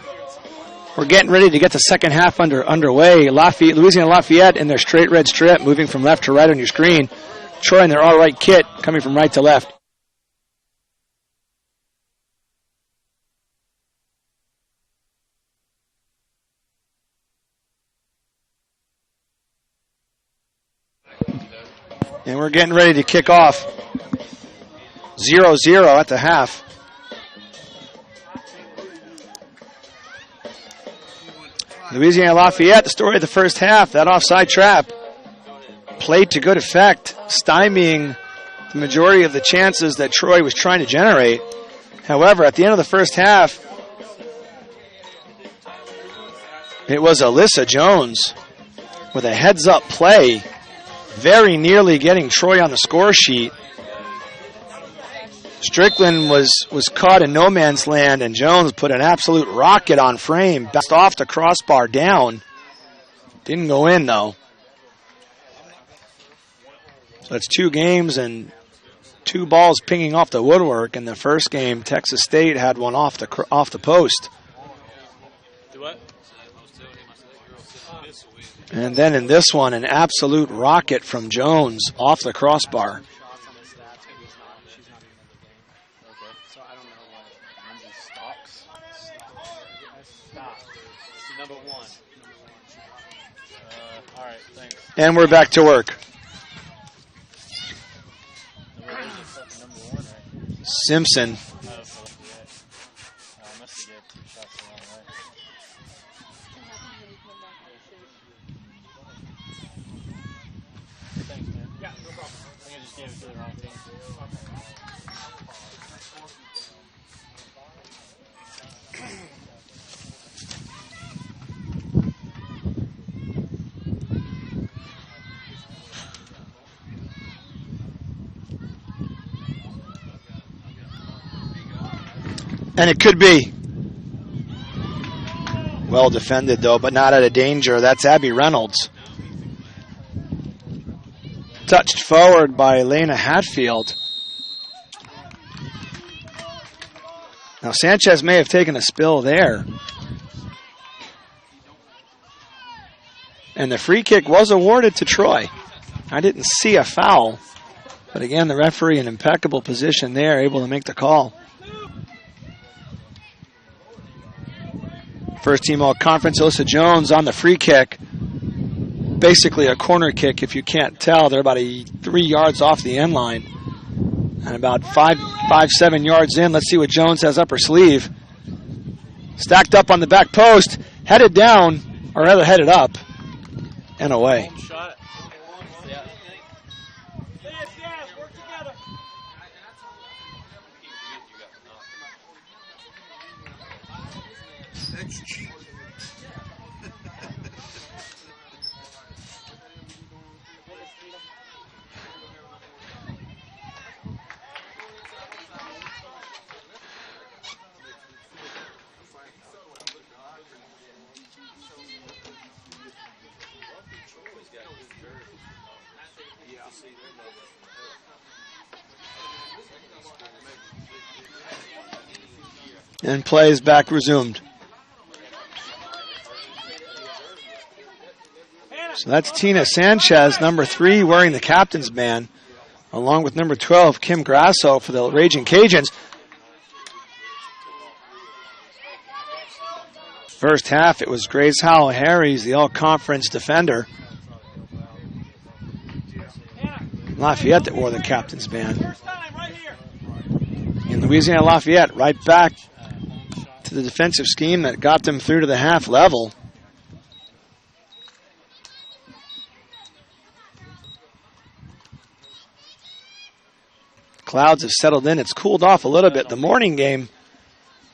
We're getting ready to get the second half underway. Louisiana Lafayette in their straight red strip, moving from left to right on your screen. Troy in their all-right kit, coming from right to left. And we're getting ready to kick off 0-0 at the half. Louisiana Lafayette, the story of the first half, that offside trap played to good effect, stymieing the majority of the chances that Troy was trying to generate. However, at the end of the first half, it was Alyssa Jones with a heads-up play, very nearly getting Troy on the score sheet. Strickland was caught in no man's land, and Jones put an absolute rocket on frame, bounced off the crossbar down. Didn't go in, though. So it's 2 games and 2 balls pinging off the woodwork. In the first game, Texas State had one off the post. And then in this one, an absolute rocket from Jones off the crossbar. And we're back to work. Simpson. And it could be. Well defended, though, but not out of danger. That's Abby Reynolds. Touched forward by Elena Hatfield. Now, Sanchez may have taken a spill there. And the free kick was awarded to Troy. I didn't see a foul. But again, the referee in impeccable position there, able to make the call. First team all conference, Alyssa Jones on the free kick. Basically a corner kick if you can't tell. They're about 3 yards off the end line. And about 7 yards in. Let's see what Jones has up her sleeve. Stacked up on the back post. Headed down, or rather headed up. And away. And play is back resumed. So that's Tina Sanchez, number 3, wearing the captain's band, along with number 12, Kim Grasso, for the Raging Cajuns. First half, it was Grace Howell Harries, the all-conference defender. Lafayette that wore the captain's band. And Louisiana Lafayette right back to the defensive scheme that got them through to the half level. Clouds have settled in. It's cooled off a little bit. The morning game,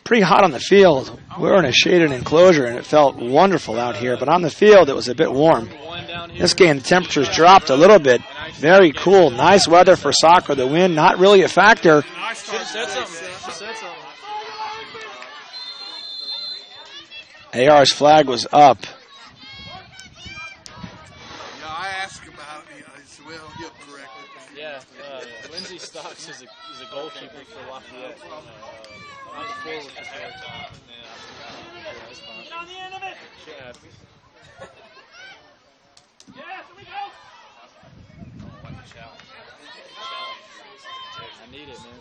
pretty hot on the field. We're in a shaded enclosure, and it felt wonderful out here. But on the field, it was a bit warm. This game, the temperatures dropped a little bit. Very cool. Nice weather for soccer. The wind, not really a factor. AR's flag was up. Yeah, I asked about it. He said, well, you're correct. Yeah, Lindsay Stocks is a goalkeeper for Lafayette. On the forward for Get on the end of it! Yeah. Yes, here we go! I need it, man.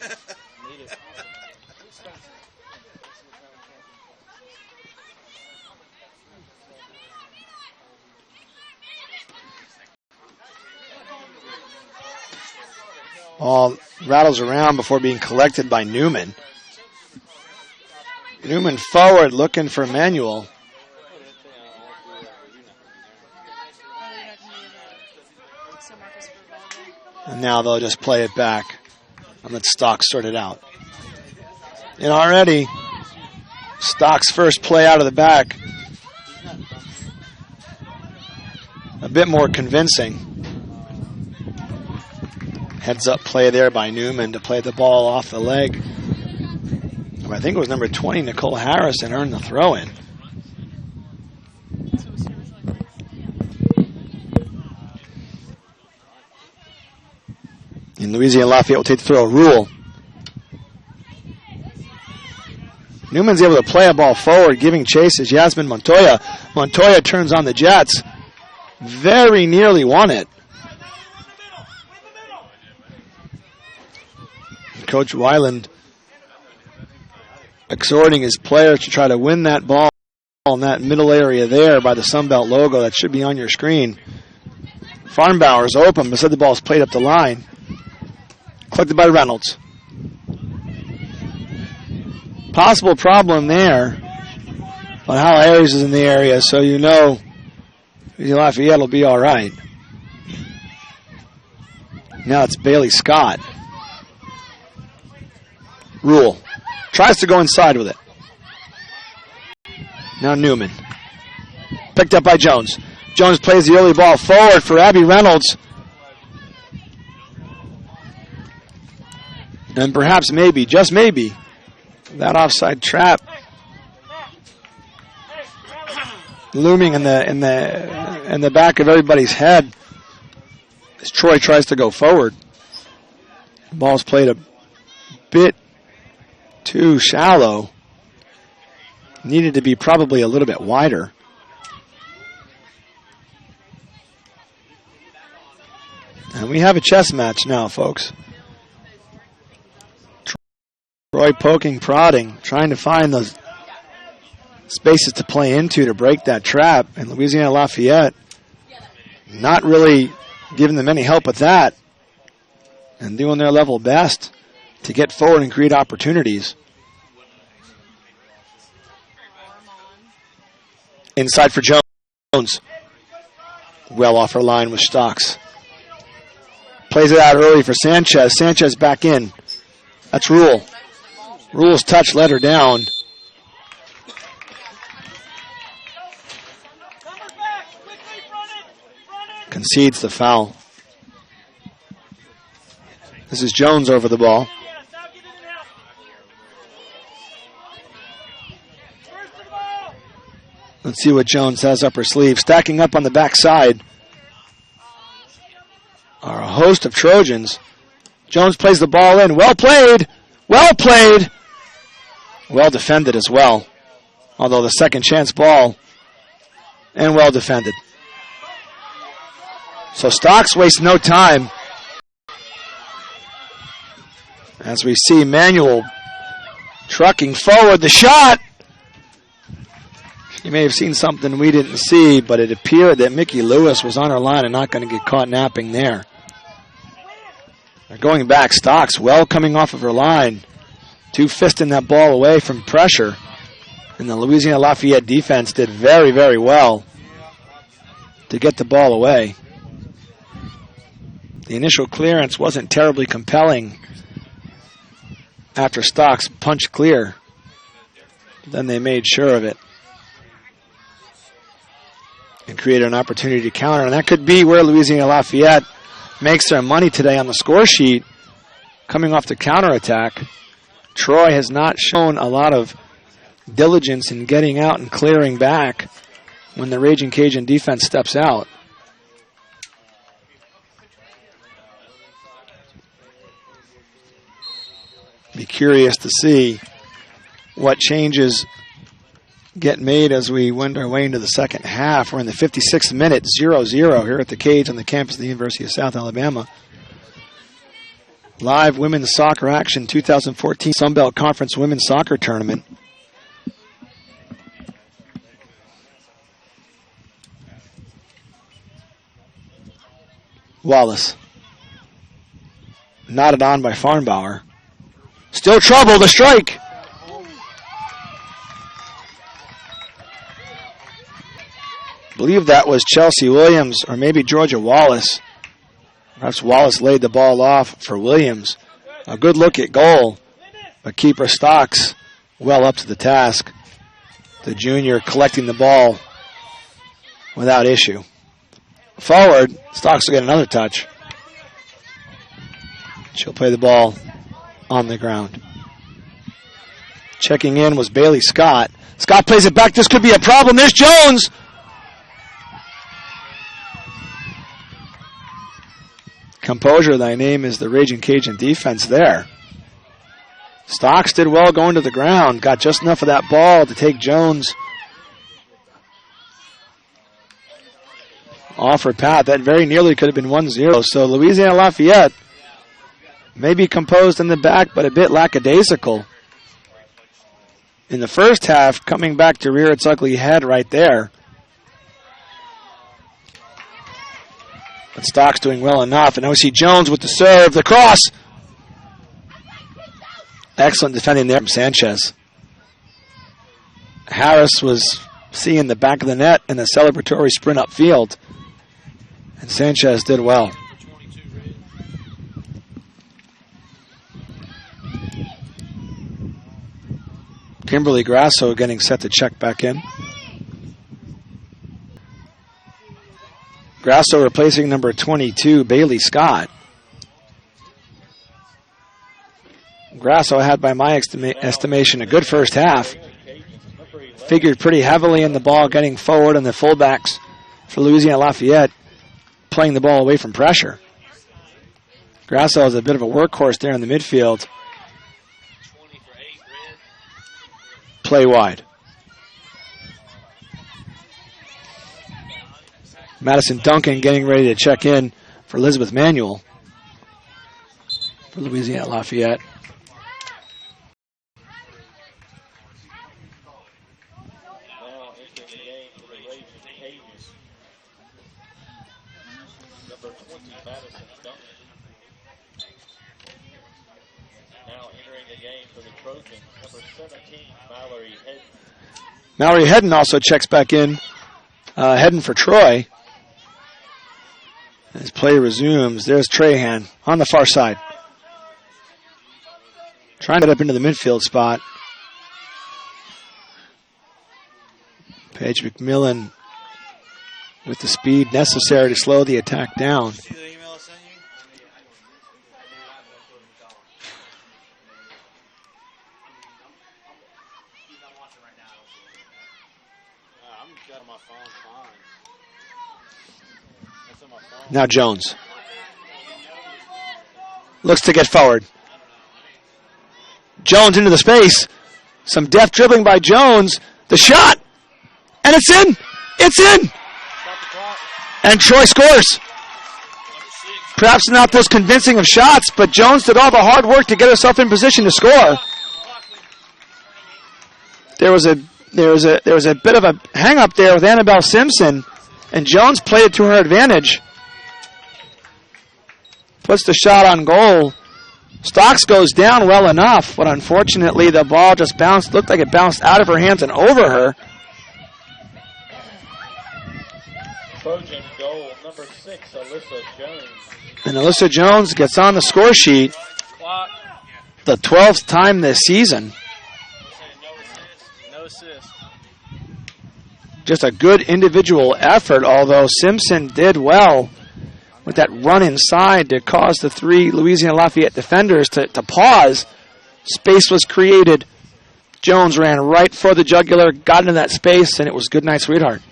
I need it. Ball rattles around before being collected by Newman. Newman forward looking for Manuel. And now they'll just play it back and let Stocks sort it out. And already, Stocks' first play out of the back, a bit more convincing. Heads up play there by Newman to play the ball off the leg. I think it was number 20, Nicole Harrison, earned the throw-in. And Louisiana Lafayette will take the throw. Rule. Newman's able to play a ball forward, giving chase is Yasmin Montoya. Montoya turns on the Jets. Very nearly won it. Coach Weiland exhorting his players to try to win that ball in that middle area there by the Sunbelt logo. That should be on your screen. Farnbauer's open, but said the ball's played up the line. Collected by Reynolds. Possible problem there. But Hal Harris is in the area, so you know Lafayette will be all right. Now it's Bailey Scott. Rule. Tries to go inside with it. Now Newman. Picked up by Jones. Jones plays the early ball forward for Abby Reynolds. And perhaps maybe, just maybe, that offside trap looming in the back of everybody's head as Troy tries to go forward. The ball's played a bit too shallow. Needed to be probably a little bit wider. And we have a chess match now, folks. Troy poking, prodding, trying to find those spaces to play into to break that trap. And Louisiana Lafayette not really giving them any help with that. And doing their level best to get forward and create opportunities. Inside for Jones. Well off her line with Stocks. Plays it out early for Sanchez. Sanchez back in. That's Rule. Rule's touch let her down. Concedes the foul. This is Jones over the ball. Let's see what Jones has up her sleeve. Stacking up on the backside are a host of Trojans. Jones plays the ball in. Well played. Well played. Well defended as well. Although the second chance ball. And well defended. So Stocks wastes no time. As we see Manuel trucking forward. The shot. You may have seen something we didn't see, but it appeared that Mickey Lewis was on her line and not going to get caught napping there. They're going back. Stocks well coming off of her line. 2 fisting that ball away from pressure. And the Louisiana Lafayette defense did very, very well to get the ball away. The initial clearance wasn't terribly compelling after Stocks punched clear. Then they made sure of it and created an opportunity to counter. And that could be where Louisiana Lafayette makes their money today on the score sheet, coming off the counterattack. Troy has not shown a lot of diligence in getting out and clearing back when the Raging Cajun defense steps out. Be curious to see what changes get made as we wend our way into the second half. We're in the 56th minute, 0-0 here at the Cage on the campus of the University of South Alabama. Live women's soccer action, 2014 Sun Belt Conference Women's Soccer Tournament. Wallace. Knotted on by Farnbauer. Still trouble, the strike. I believe that was Chelsea Williams or maybe Georgia Wallace. Perhaps Wallace laid the ball off for Williams. A good look at goal, but keeper Stocks well up to the task. The junior collecting the ball without issue. Forward, Stocks will get another touch. She'll play the ball on the ground. Checking in was Bailey Scott. Scott plays it back. This could be a problem. There's Jones. Composure, thy name is the Raging Cajun defense there. Stocks did well going to the ground. Got just enough of that ball to take Jones off her path. That very nearly could have been 1-0. So Louisiana Lafayette maybe composed in the back, but a bit lackadaisical in the first half, coming back to rear its ugly head right there. But Stocks doing well enough. And now we see Jones with the serve, the cross. Excellent defending there from Sanchez. Harris was seeing the back of the net in a celebratory sprint upfield. And Sanchez did well. Kimberly Grasso getting set to check back in. Grasso replacing number 22, Bailey Scott. Grasso had, by my estimation, a good first half. Figured pretty heavily in the ball, getting forward, and the fullbacks for Louisiana Lafayette playing the ball away from pressure. Grasso is a bit of a workhorse there in the midfield. Play wide. Madison Duncan getting ready to check in for Elizabeth Manuel for Louisiana Lafayette. Now entering the game for the Raging Cajuns, number 20, Madison Duncan. Now entering the game for the Trojans, number 17, Mallory Hedden. Mallory Hedden also checks back in, Hedden for Troy. As play resumes, there's Trahan on the far side. Trying to get up into the midfield spot. Paige McMillan with the speed necessary to slow the attack down. See the email I sent you? I'm got my phone fine. That's on my phone. Now Jones. Looks to get forward. Jones into the space. Some deft dribbling by Jones. The shot! And it's in! It's in! And Troy scores. Perhaps not those convincing of shots, but Jones did all the hard work to get herself in position to score. There was a there was a bit of a hang up there with Annabelle Simpson, and Jones played it to her advantage. Puts the shot on goal. Stocks goes down well enough, but unfortunately the ball just bounced, looked like it bounced out of her hands and over her. Trojan goal number 6, Alyssa Jones. And Alyssa Jones gets on the score sheet Clock. the 12th time this season. No assist. Just a good individual effort, although Simpson did well with that run inside to cause the 3 Louisiana Lafayette defenders to pause. Space was created. Jones ran right for the jugular, got into that space, and it was good night, sweetheart.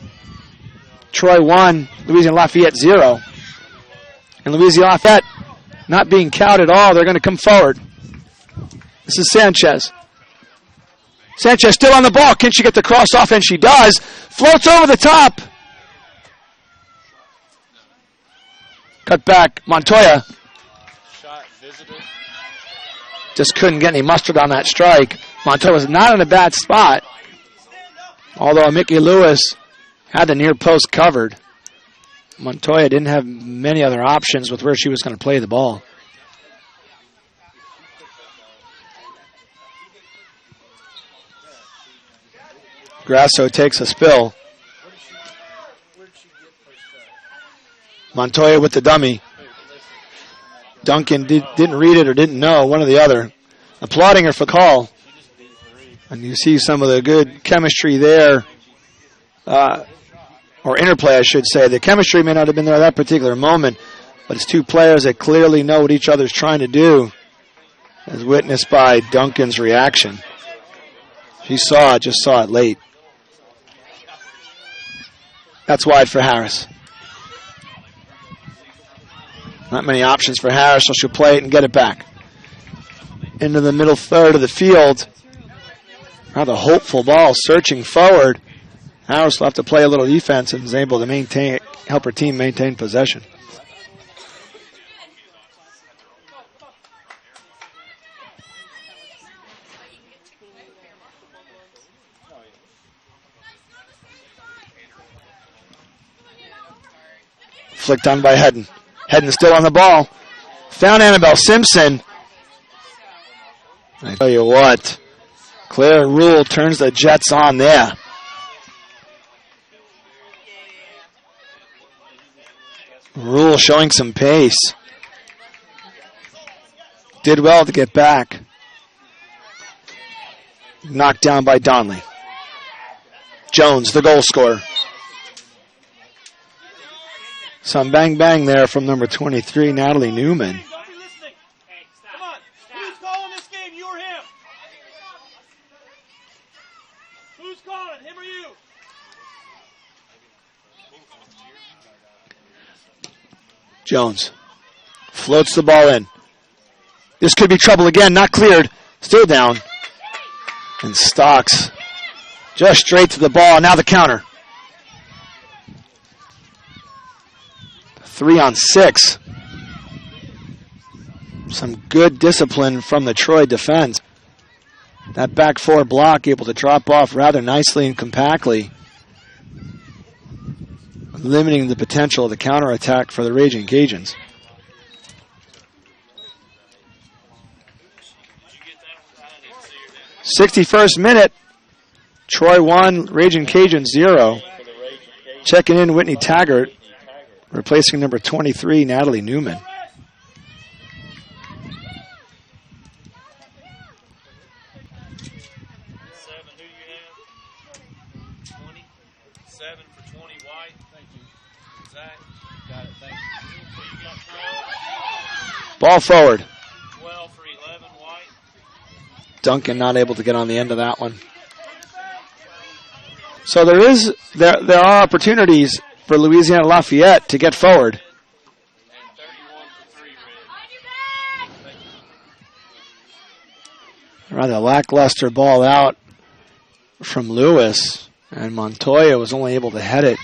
Troy 1, Louisiana Lafayette 0. And Louisiana Lafayette not being cowed at all. They're going to come forward. This is Sanchez. Sanchez still on the ball. Can she get the cross off? And she does. Floats over the top. Cut back. Montoya Shot visitor. just couldn't get any mustard on that strike. Montoya was not in a bad spot, although Mickey Lewis had the near post covered. Montoya didn't have many other options with where she was going to play the ball. Grasso takes a spill. Montoya with the dummy. Duncan didn't read it or didn't know, one or the other. Applauding her for the call. And you see some of the good chemistry there, or interplay, I should say. The chemistry may not have been there at that particular moment, but it's 2 players that clearly know what each other's trying to do, as witnessed by Duncan's reaction. She saw it, just saw it late. That's wide for Harris. Not many options for Harris, so she'll play it and get it back. Into the middle third of the field. Rather hopeful ball, searching forward. Harris will have to play a little defense and is able to help her team maintain possession. Flicked on by Hedden. Hedden still on the ball. Found Annabelle Simpson. I tell you what, Claire Rule turns the Jets on there. Rule showing some pace. Did well to get back. Knocked down by Donley. Jones, the goal scorer. Some bang-bang there from number 23, Natalie Newman. Don't be listening. Come on. Who's calling this game, you or him? Who's calling, him or you? Jones floats the ball in. This could be trouble again, not cleared. Still down. And Stocks just straight to the ball. Now the counter. 3-on-6. Some good discipline from the Troy defense. That back 4 block able to drop off rather nicely and compactly, limiting the potential of the counterattack for the Raging Cajuns. – 61st minute. Troy 1, Raging Cajuns 0. Checking in Whitney Taggart, replacing number 23, Natalie Newman. Ball forward. 12 for 11, White. Duncan not able to get on the end of that one. So there are opportunities for Louisiana Lafayette to get forward. And 31 for 3, Red. Rather lackluster ball out from Lewis, and Montoya was only able to head it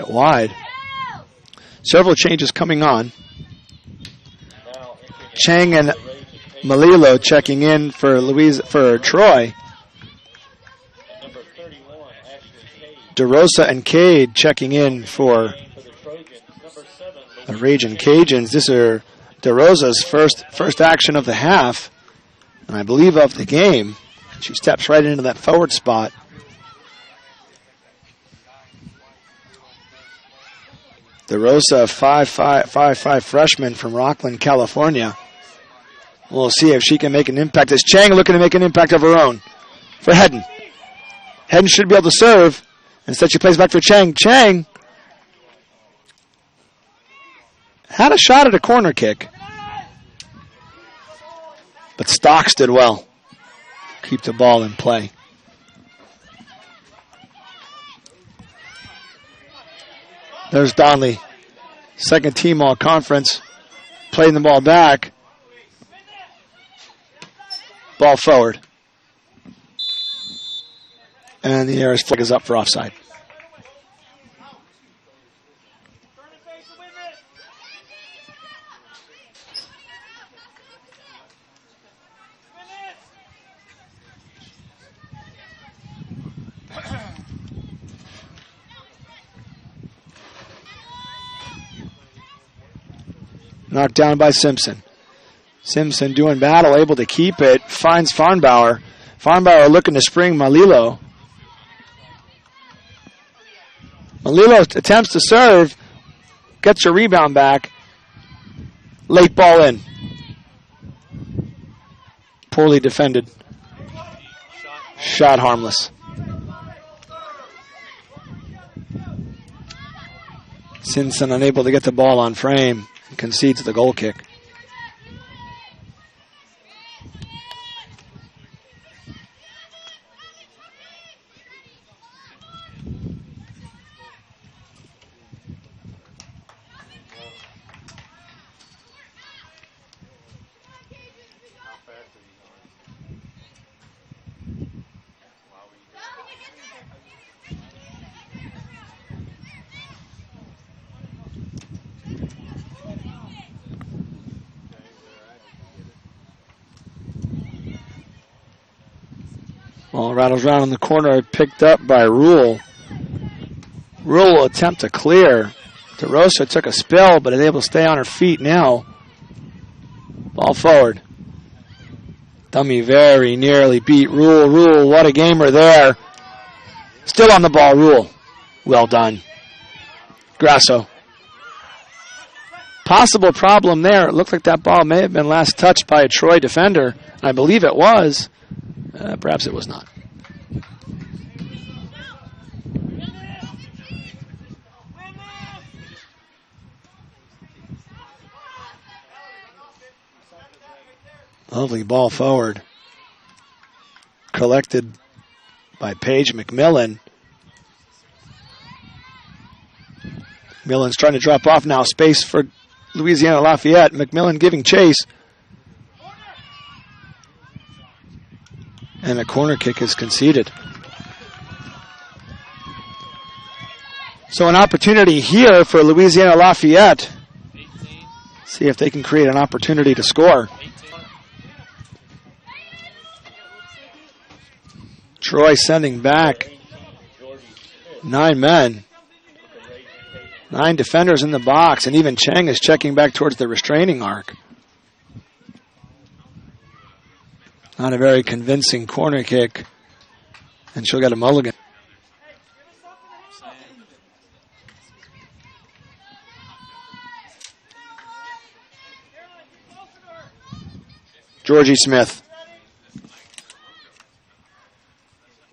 wide. Several changes coming on. Chang and Malilo checking in for Troy. DeRosa and Cade checking in for the Ragin' Cajuns. This is DeRosa's first action of the half, and I believe of the game. She steps right into that forward spot. DeRosa, 5'5" freshman from Rockland, California. We'll see if she can make an impact. As Chang looking to make an impact of her own for Hedden. Hedden should be able to serve. Instead, she plays back for Chang. Chang had a shot at a corner kick, but Stocks did well. Keep the ball in play. There's Donley, second team all conference, playing the ball back. Ball forward. And the Ayers flag is up for offside. Knocked down by Simpson. Simpson doing battle, able to keep it, finds Farnbauer. Farnbauer looking to spring Malilo. Malilo attempts to serve, gets a rebound back. Late ball in. Poorly defended. Shot harmless. Simpson unable to get the ball on frame. Concedes the goal kick. Ball rattles around in the corner, picked up by Rule. Rule will attempt to clear. DeRosa took a spill, but is able to stay on her feet now. Ball forward. Dummy very nearly beat Rule. Rule, what a gamer there. Still on the ball, Rule. Well done. Grasso. Possible problem there. It looked like that ball may have been last touched by a Troy defender. I believe it was. Perhaps it was not. Lovely ball forward. Collected by Paige McMillan. McMillan's trying to drop off now. Space for Louisiana Lafayette. McMillan giving chase. And a corner kick is conceded. So an opportunity here for Louisiana Lafayette. See if they can create an opportunity to score. Troy sending back 9 men. 9 defenders in the box, and even Chang is checking back towards the restraining arc. Not a very convincing corner kick, and she'll get a mulligan. Georgie Smith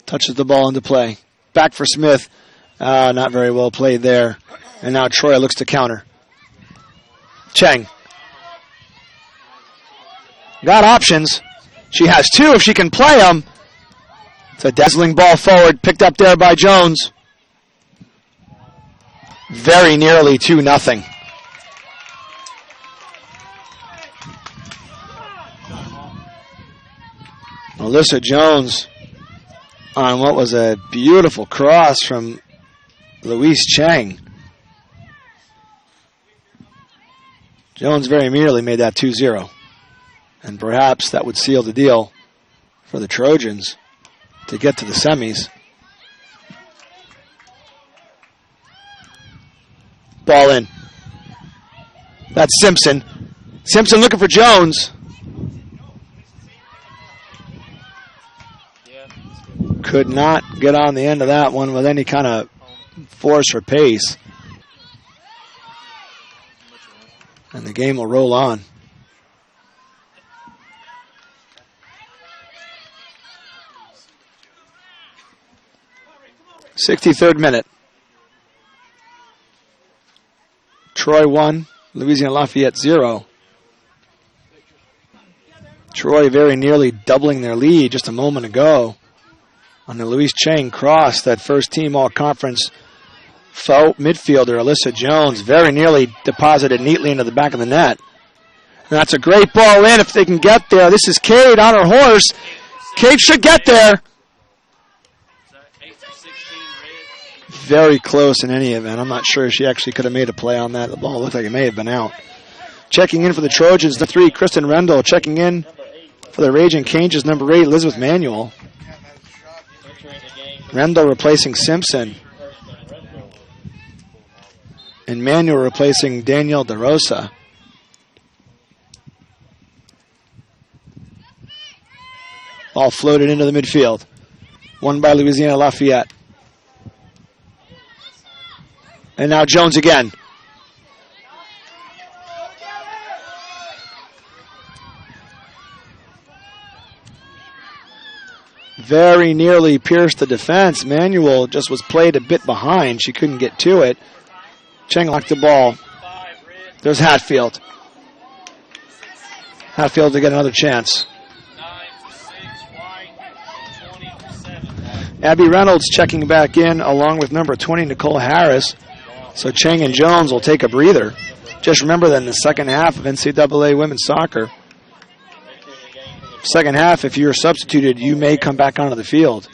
touches the ball into play. Back for Smith. Not very well played there. And now Troy looks to counter. Chang. Got options. She has 2 if she can play them. It's a dazzling ball forward, picked up there by Jones. Very nearly 2-0. Alyssa Jones on what was a beautiful cross from Louise Chang. Jones very nearly made that 2-0. And perhaps that would seal the deal for the Trojans to get to the semis. Ball in. That's Simpson. Simpson looking for Jones. Could not get on the end of that one with any kind of force or pace. And the game will roll on. '63rd minute. Troy 1, Louisiana Lafayette 0. Troy very nearly doubling their lead just a moment ago on the Louise Chang cross. That first team all-conference midfielder, Alyssa Jones, very nearly deposited neatly into the back of the net. And that's a great ball in if they can get there. This is Cade on her horse. Cade should get there. Very close in any event. I'm not sure if she actually could have made a play on that. The ball looked like it may have been out. Checking in for the Trojans, the 3, Kristen Rendell. Checking in for the Raging Cajuns, number 8, Elizabeth Manuel. Rendell replacing Simpson. And Manuel replacing Danielle DeRosa. Ball floated into the midfield. Won by Louisiana Lafayette. And now Jones again. Very nearly pierced the defense. Manuel just was played a bit behind. She couldn't get to it. Chang locked the ball. There's Hatfield. Hatfield to get another chance. Abby Reynolds checking back in along with number 20, Nicole Harris. So Chang and Jones will take a breather. Just remember that in the second half of NCAA women's soccer, second half, if you're substituted, you may come back onto the field.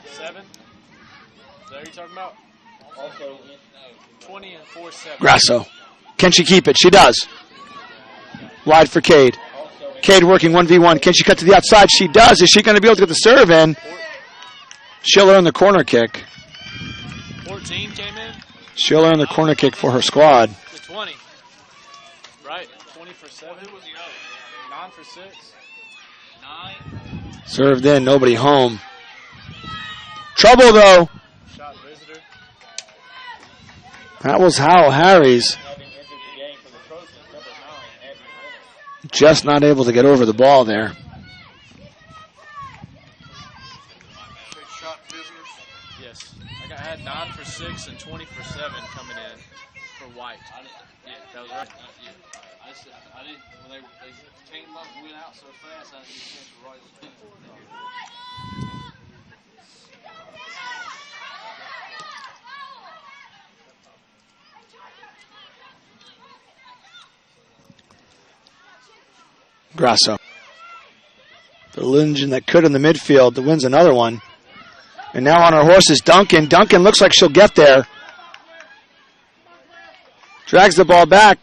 7? Is that what you're talking about? 20 and 4-7. Grasso. Can she keep it? She does. Wide for Cade. Cade working 1v1. Can she cut to the outside? She does. Is she going to be able to get the serve in? She'll earn the corner kick. 14 came in. She'll earn the corner kick for her squad. The 20. Right. 20 for 7. Who was the other? 9 for 6. 9. Served in. Nobody home. Trouble, though. Shot visitor. That was Hal Harries. Just not able to get over the ball there. Yes. I had 9 for 6 and 20 for 7 coming in for White. Yeah, that was right. I didn't, when they came up and went out so fast, I didn't get the right speed. Grasso. The engine that could in the midfield that wins another one. And now on her horse is Duncan. Duncan looks like she'll get there. Drags the ball back.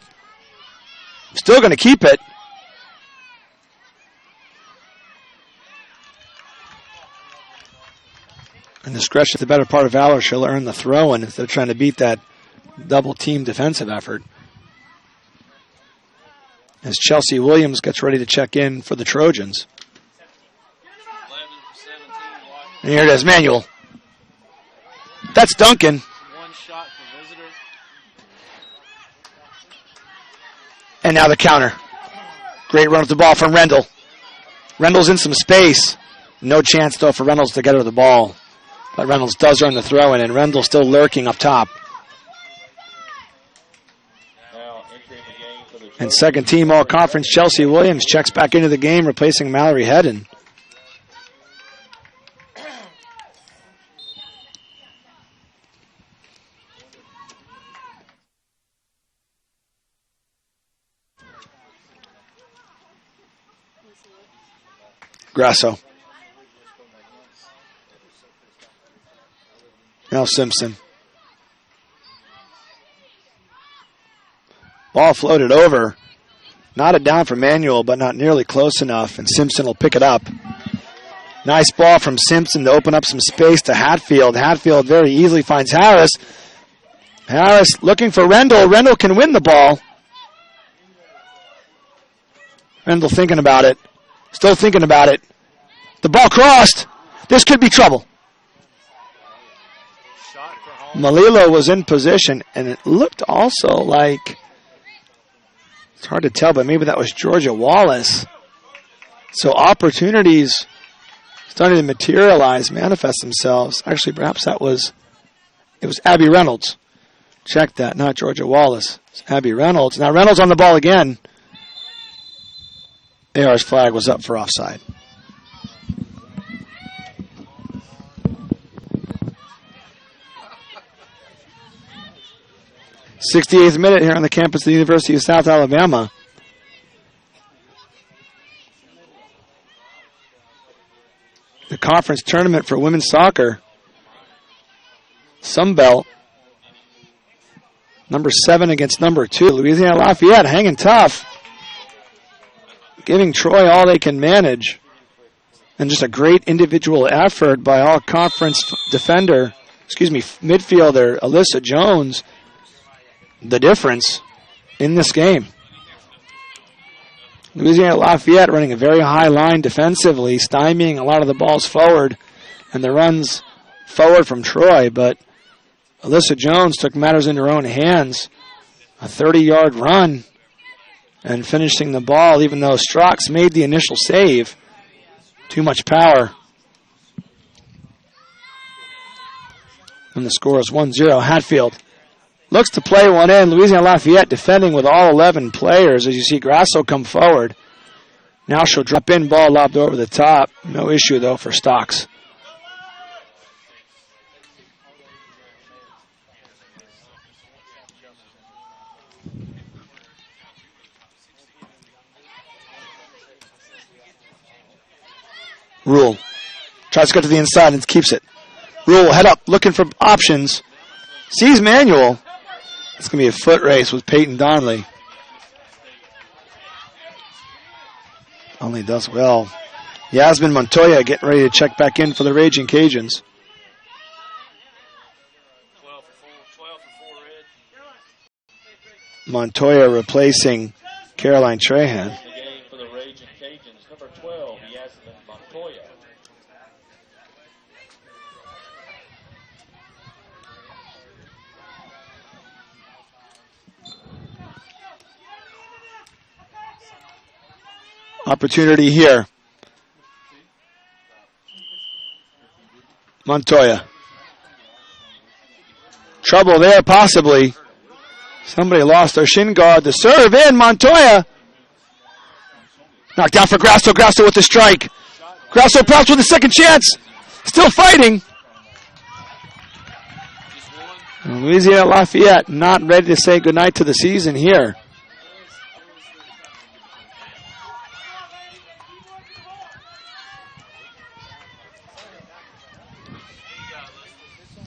Still going to keep it. And the stretch at the better part of Valor, she'll earn the throw-in instead of trying to beat that double-team defensive effort. As Chelsea Williams gets ready to check in for the Trojans. And here it is, Manuel. That's Duncan. One shot for visitor. And now the counter. Great run with the ball from Rendell. Rendell's in some space. No chance, though, for Reynolds to get her the ball. But Reynolds does earn the throw-in, and Rendell still lurking up top. And second team all-conference, Chelsea Williams checks back into the game, replacing Mallory Hedden. Grasso. Now Simpson. Ball floated over. Knotted down for Manuel, but not nearly close enough, and Simpson will pick it up. Nice ball from Simpson to open up some space to Hatfield. Hatfield very easily finds Harris. Harris looking for Rendell. Rendell can win the ball. Rendell thinking about it. Still thinking about it. The ball crossed. This could be trouble. Malilo was in position, and it looked also like, it's hard to tell, but maybe that was Georgia Wallace. So opportunities starting to materialize, manifest themselves. Actually, perhaps it was Abby Reynolds. Check that, not Georgia Wallace. It's Abby Reynolds. Now Reynolds on the ball again. AR's flag was up for offside. '68th minute here on the campus of the University of South Alabama. The conference tournament for women's soccer. Sunbelt. Number 7 against number 2. Louisiana Lafayette hanging tough. Giving Troy all they can manage. And just a great individual effort by all conference midfielder Alyssa Jones. The difference in this game. Louisiana Lafayette running a very high line defensively, stymieing a lot of the balls forward and the runs forward from Troy, but Alyssa Jones took matters into her own hands. A 30-yard run and finishing the ball, even though Strauch made the initial save. Too much power. And the score is 1-0. Hatfield looks to play one in. Louisiana Lafayette defending with all 11 players. As you see Grasso come forward. Now she'll drop in, ball lobbed over the top. No issue, though, for Stocks. Rule tries to go to the inside and keeps it. Rule head up, looking for options. Sees Manuel. It's going to be a foot race with Peyton Donnelly. Only does well. Yasmin Montoya getting ready to check back in for the Raging Cajuns. 12 for 4 red. Montoya replacing Caroline Trahan. The game for the Raging Cajuns, number 12, Yasmin Montoya. Opportunity here. Montoya. Trouble there, possibly. Somebody lost their shin guard. The serve in. Montoya. Knocked out for Grasso. Grasso with the strike. Grasso perhaps with a second chance. Still fighting. And Louisiana Lafayette not ready to say goodnight to the season here.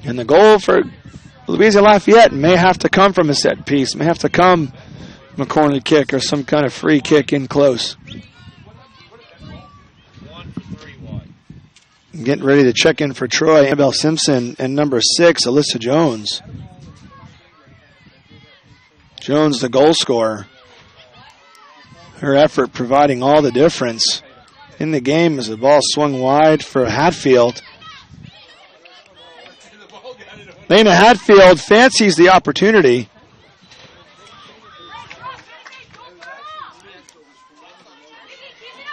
And the goal for Louisiana Lafayette may have to come from a set piece, may have to come from a corner kick or some kind of free kick in close. 1 for 3 wide. Getting ready to check in for Troy, Annabelle Simpson, and number 6, Alyssa Jones. Jones, the goal scorer. Her effort providing all the difference in the game as the ball swung wide for Hatfield. Lena Hatfield fancies the opportunity.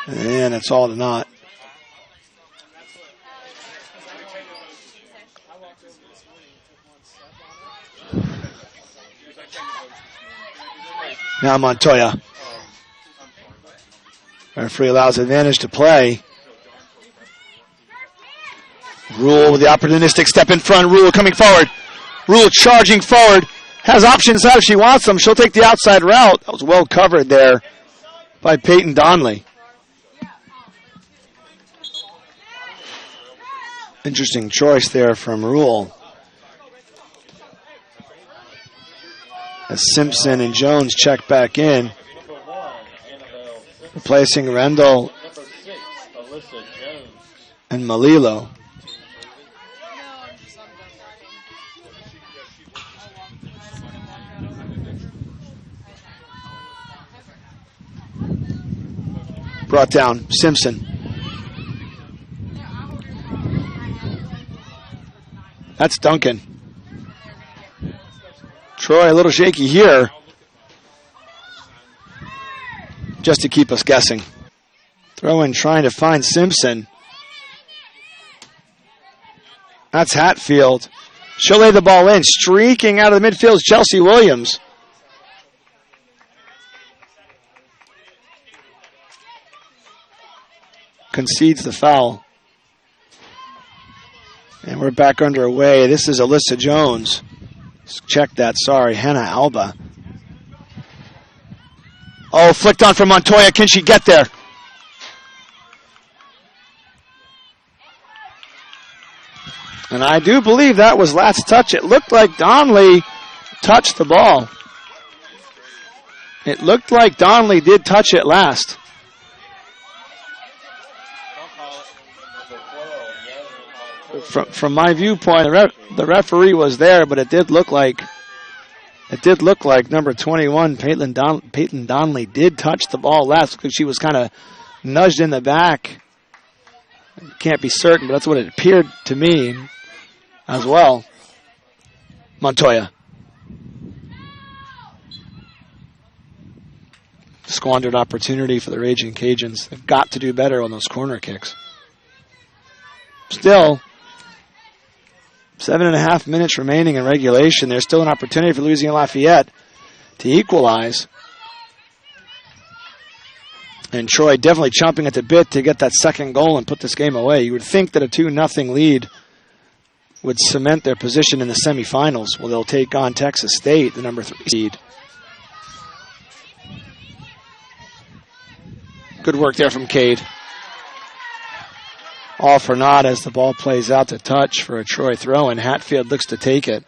And it's all to naught. Now Montoya. Referee allows advantage to play. Rule with the opportunistic step in front. Rule coming forward. Rule charging forward. Has options out if she wants them. She'll take the outside route. That was well covered there by Peyton Donnelly. Interesting choice there from Rule. As Simpson and Jones check back in. Replacing Rendell. Number 6, Alyssa Jones. and Malilo. No, I'm just done working. Brought down. Simpson. That's Duncan. Troy a little shaky here. Just to keep us guessing. Throw in trying to find Simpson. That's Hatfield. She'll lay the ball in. Streaking out of the midfield is Chelsea Williams. Concedes the foul. And we're back underway. This is Alyssa Jones. Let's check that. Sorry, Hannah Alba. Oh, flicked on from Montoya. Can she get there? And I do believe that was last touch. It looked like Donnelly touched the ball. It looked like Donnelly did touch it last. From my viewpoint, the referee was there, but it did look like number 21, Peyton Donnelly, did touch the ball last because she was kind of nudged in the back. Can't be certain, but that's what it appeared to me as well. Montoya. Squandered opportunity for the Raging Cajuns. They've got to do better on those corner kicks. Still, 7.5 minutes remaining in regulation. There's still an opportunity for Louisiana Lafayette to equalize. And Troy definitely chomping at the bit to get that second goal and put this game away. You would think that a 2-0 lead would cement their position in the semifinals. Well, they'll take on Texas State, the number 3 seed. Good work there from Cade. All for naught as the ball plays out to touch for a Troy throw, and Hatfield looks to take it.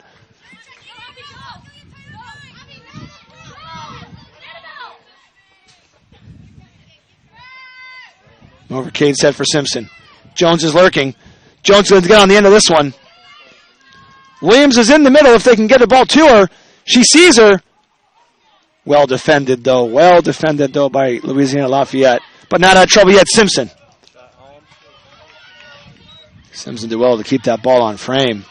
Over Cade's head for Simpson. Jones is lurking. Jones going to get on the end of this one. Williams is in the middle if they can get the ball to her. She sees her. Well defended, though. Well defended, though, by Louisiana Lafayette. But not out of trouble yet, Simpson. Simpson did well to keep that ball on frame.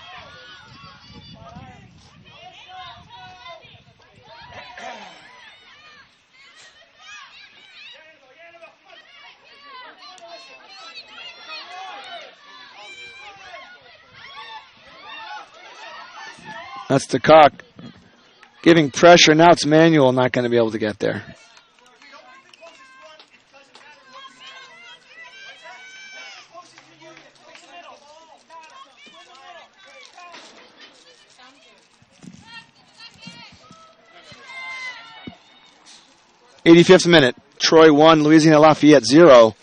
That's the cock giving pressure. Now it's Manuel not going to be able to get there. '85th minute. Troy 1, Louisiana Lafayette 0.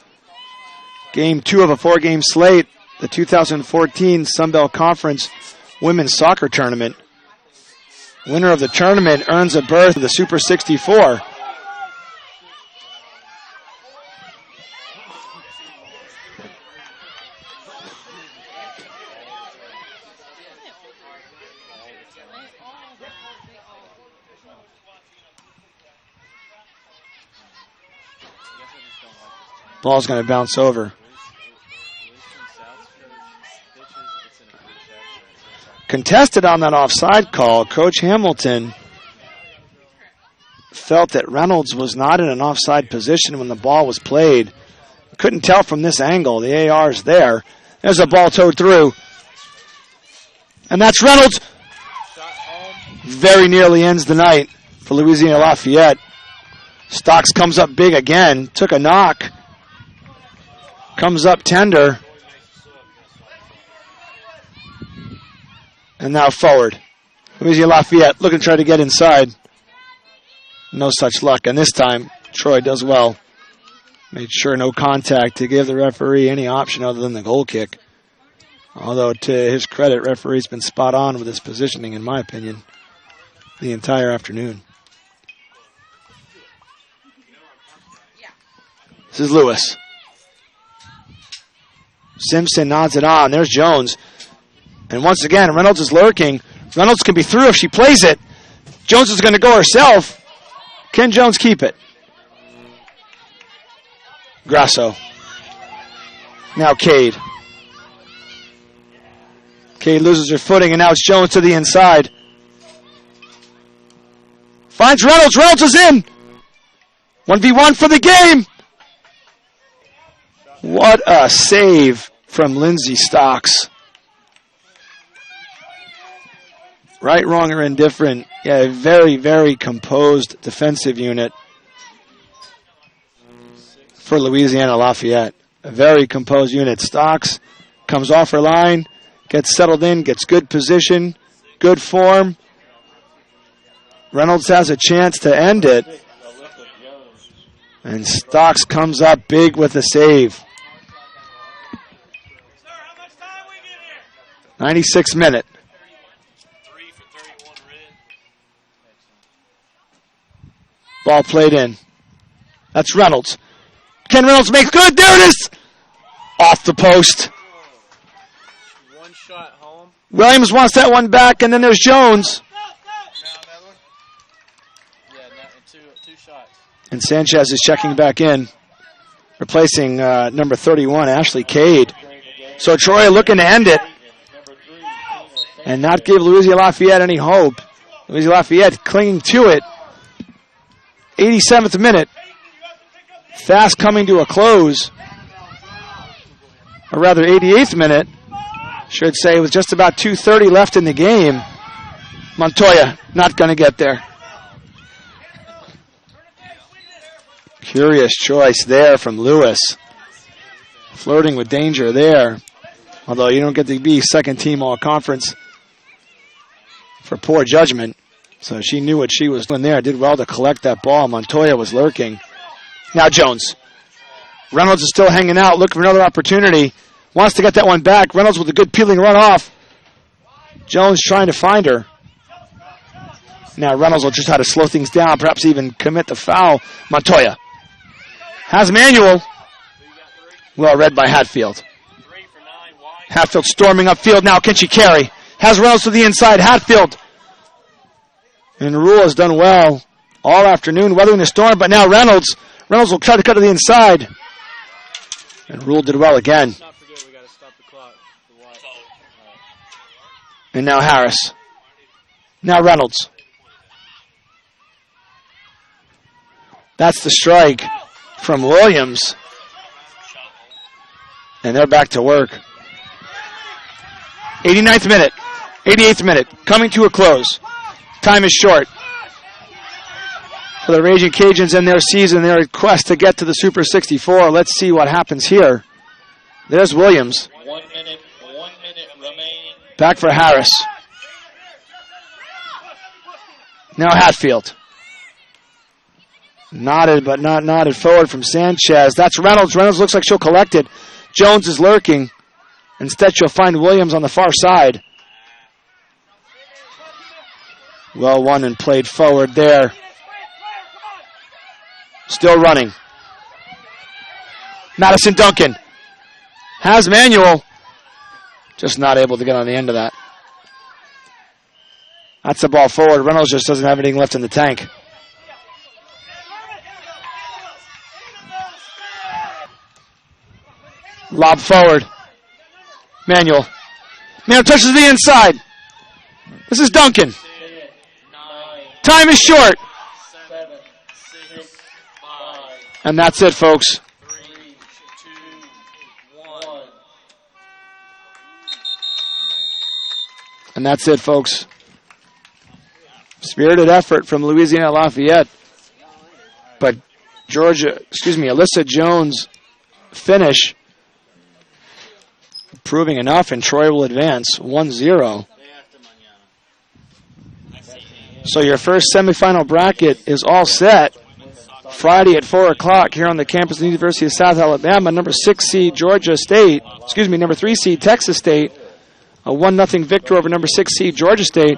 Game 2 of a 4-game slate. The 2014 Sun Belt Conference Women's Soccer Tournament. Winner of the tournament earns a berth to the Super 64. Ball's going to bounce over. Contested on that offside call, Coach Hamilton felt that Reynolds was not in an offside position when the ball was played. Couldn't tell from this angle. The AR's there. There's a ball towed through. And that's Reynolds. Very nearly ends the night for Louisiana Lafayette. Stocks comes up big again. Took a knock. Comes up tender. And now forward. Louisiana Lafayette looking to try to get inside. No such luck. And this time, Troy does well. Made sure no contact to give the referee any option other than the goal kick. Although, to his credit, referee's been spot on with his positioning, in my opinion, the entire afternoon. This is Lewis. Simpson nods it on. There's Jones. And once again, Reynolds is lurking. Reynolds can be through if she plays it. Jones is going to go herself. Can Jones keep it? Grasso. Now Cade. Cade loses her footing, and now it's Jones to the inside. Finds Reynolds. Reynolds is in. 1v1 for the game. What a save from Lindsay Stocks. Right, wrong, or indifferent. Yeah, a very, very composed defensive unit for Louisiana Lafayette. A very composed unit. Stocks comes off her line, gets settled in, gets good position, good form. Reynolds has a chance to end it. And Stocks comes up big with a save. 96th minute. Ball played in. That's Reynolds. Ken Reynolds makes good. There it is. Off the post. One shot home. Williams wants that one back, and then there's Jones. Yeah, two shots. And Sanchez is checking back in, replacing number 31, Ashley Cade. So Troy looking to end it and not give Louisiana Lafayette any hope. Louisiana Lafayette clinging to it. 87th minute. Fast coming to a close. Or rather, 88th minute. Should say with just about 2:30 left in the game. Montoya not going to get there. Curious choice there from Lewis. Flirting with danger there. Although you don't get to be second team all-conference for poor judgment. So she knew what she was doing there. Did well to collect that ball. Montoya was lurking. Now Jones. Reynolds is still hanging out, looking for another opportunity. Wants to get that one back. Reynolds with a good peeling run off. Jones trying to find her. Now Reynolds will just try to slow things down, perhaps even commit the foul. Montoya has manual. Well read by Hatfield. Hatfield storming upfield now. Can she carry? Has Reynolds to the inside. Hatfield. And Rule has done well all afternoon, weathering the storm, but now Reynolds. Reynolds will try to cut to the inside. And Rule did well again. Not forget, we got to stop the clock. And now Harris. Now Reynolds. That's the strike from Williams. And they're back to work. 89th minute. 88th minute. Coming to a close. Time is short for the Raging Cajuns in their season, their quest to get to the Super 64. Let's see what happens here. There's Williams. 1 minute remaining. Back for Harris. Now Hatfield. Nodded, but not nodded forward from Sanchez. That's Reynolds. Reynolds looks like she'll collect it. Jones is lurking. Instead, she'll find Williams on the far side. Well won and played forward there. Still running. Madison Duncan has manual. Just not able to get on the end of that. That's the ball forward. Reynolds just doesn't have anything left in the tank. Lob forward. Manuel. Manuel touches the inside. This is Duncan. Time is short. 7, 6, 5, And that's it, folks. 3, 2, 1. And that's it, folks. Spirited effort from Louisiana Lafayette. But Alyssa Jones' finish proving enough, and Troy will advance 1-0. So your first semifinal bracket is all set. Friday at 4 o'clock here on the campus of the University of South Alabama. Number 6 seed number 3 seed Texas State. A 1-0 victory over number 6 seed Georgia State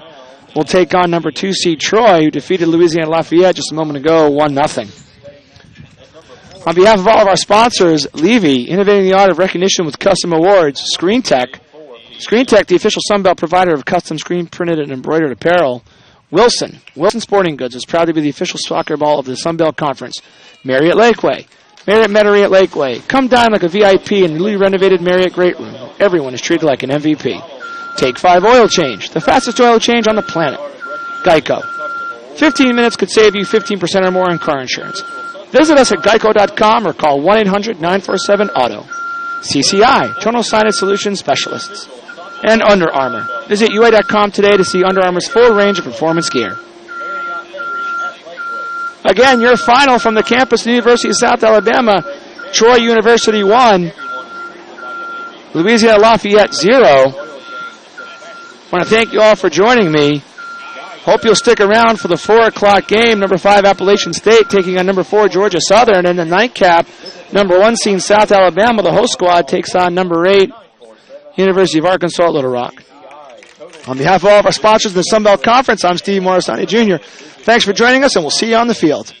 will take on number 2 seed Troy, who defeated Louisiana Lafayette just a moment ago, 1-0. On behalf of all of our sponsors, Levy, innovating the art of recognition with custom awards. Screen Tech, the official Sunbelt provider of custom screen-printed and embroidered apparel. Wilson Sporting Goods is proud to be the official soccer ball of the Sunbelt Conference. Marriott Lakeway, Marriott Metairie Lakeway. Come dine like a VIP in the newly renovated Marriott Great Room. Everyone is treated like an MVP. Take 5 Oil Change, the fastest oil change on the planet. Geico. 15 minutes could save you 15% or more in car insurance. Visit us at geico.com or call 1-800-947-AUTO. CCI, Total Signage Solutions Specialists. And Under Armour. Visit UA.com today to see Under Armour's full range of performance gear. Again, your final from the campus of the University of South Alabama. Troy University 1. Louisiana Lafayette 0. I want to thank you all for joining me. Hope you'll stick around for the 4 o'clock game. Number 5, Appalachian State taking on number 4, Georgia Southern. And the nightcap, number 1 seed South Alabama, the host squad, takes on number 8, University of Arkansas at Little Rock. On behalf of all of our sponsors in the Sunbelt Conference, I'm Steve Morrisani Jr. Thanks for joining us, and we'll see you on the field.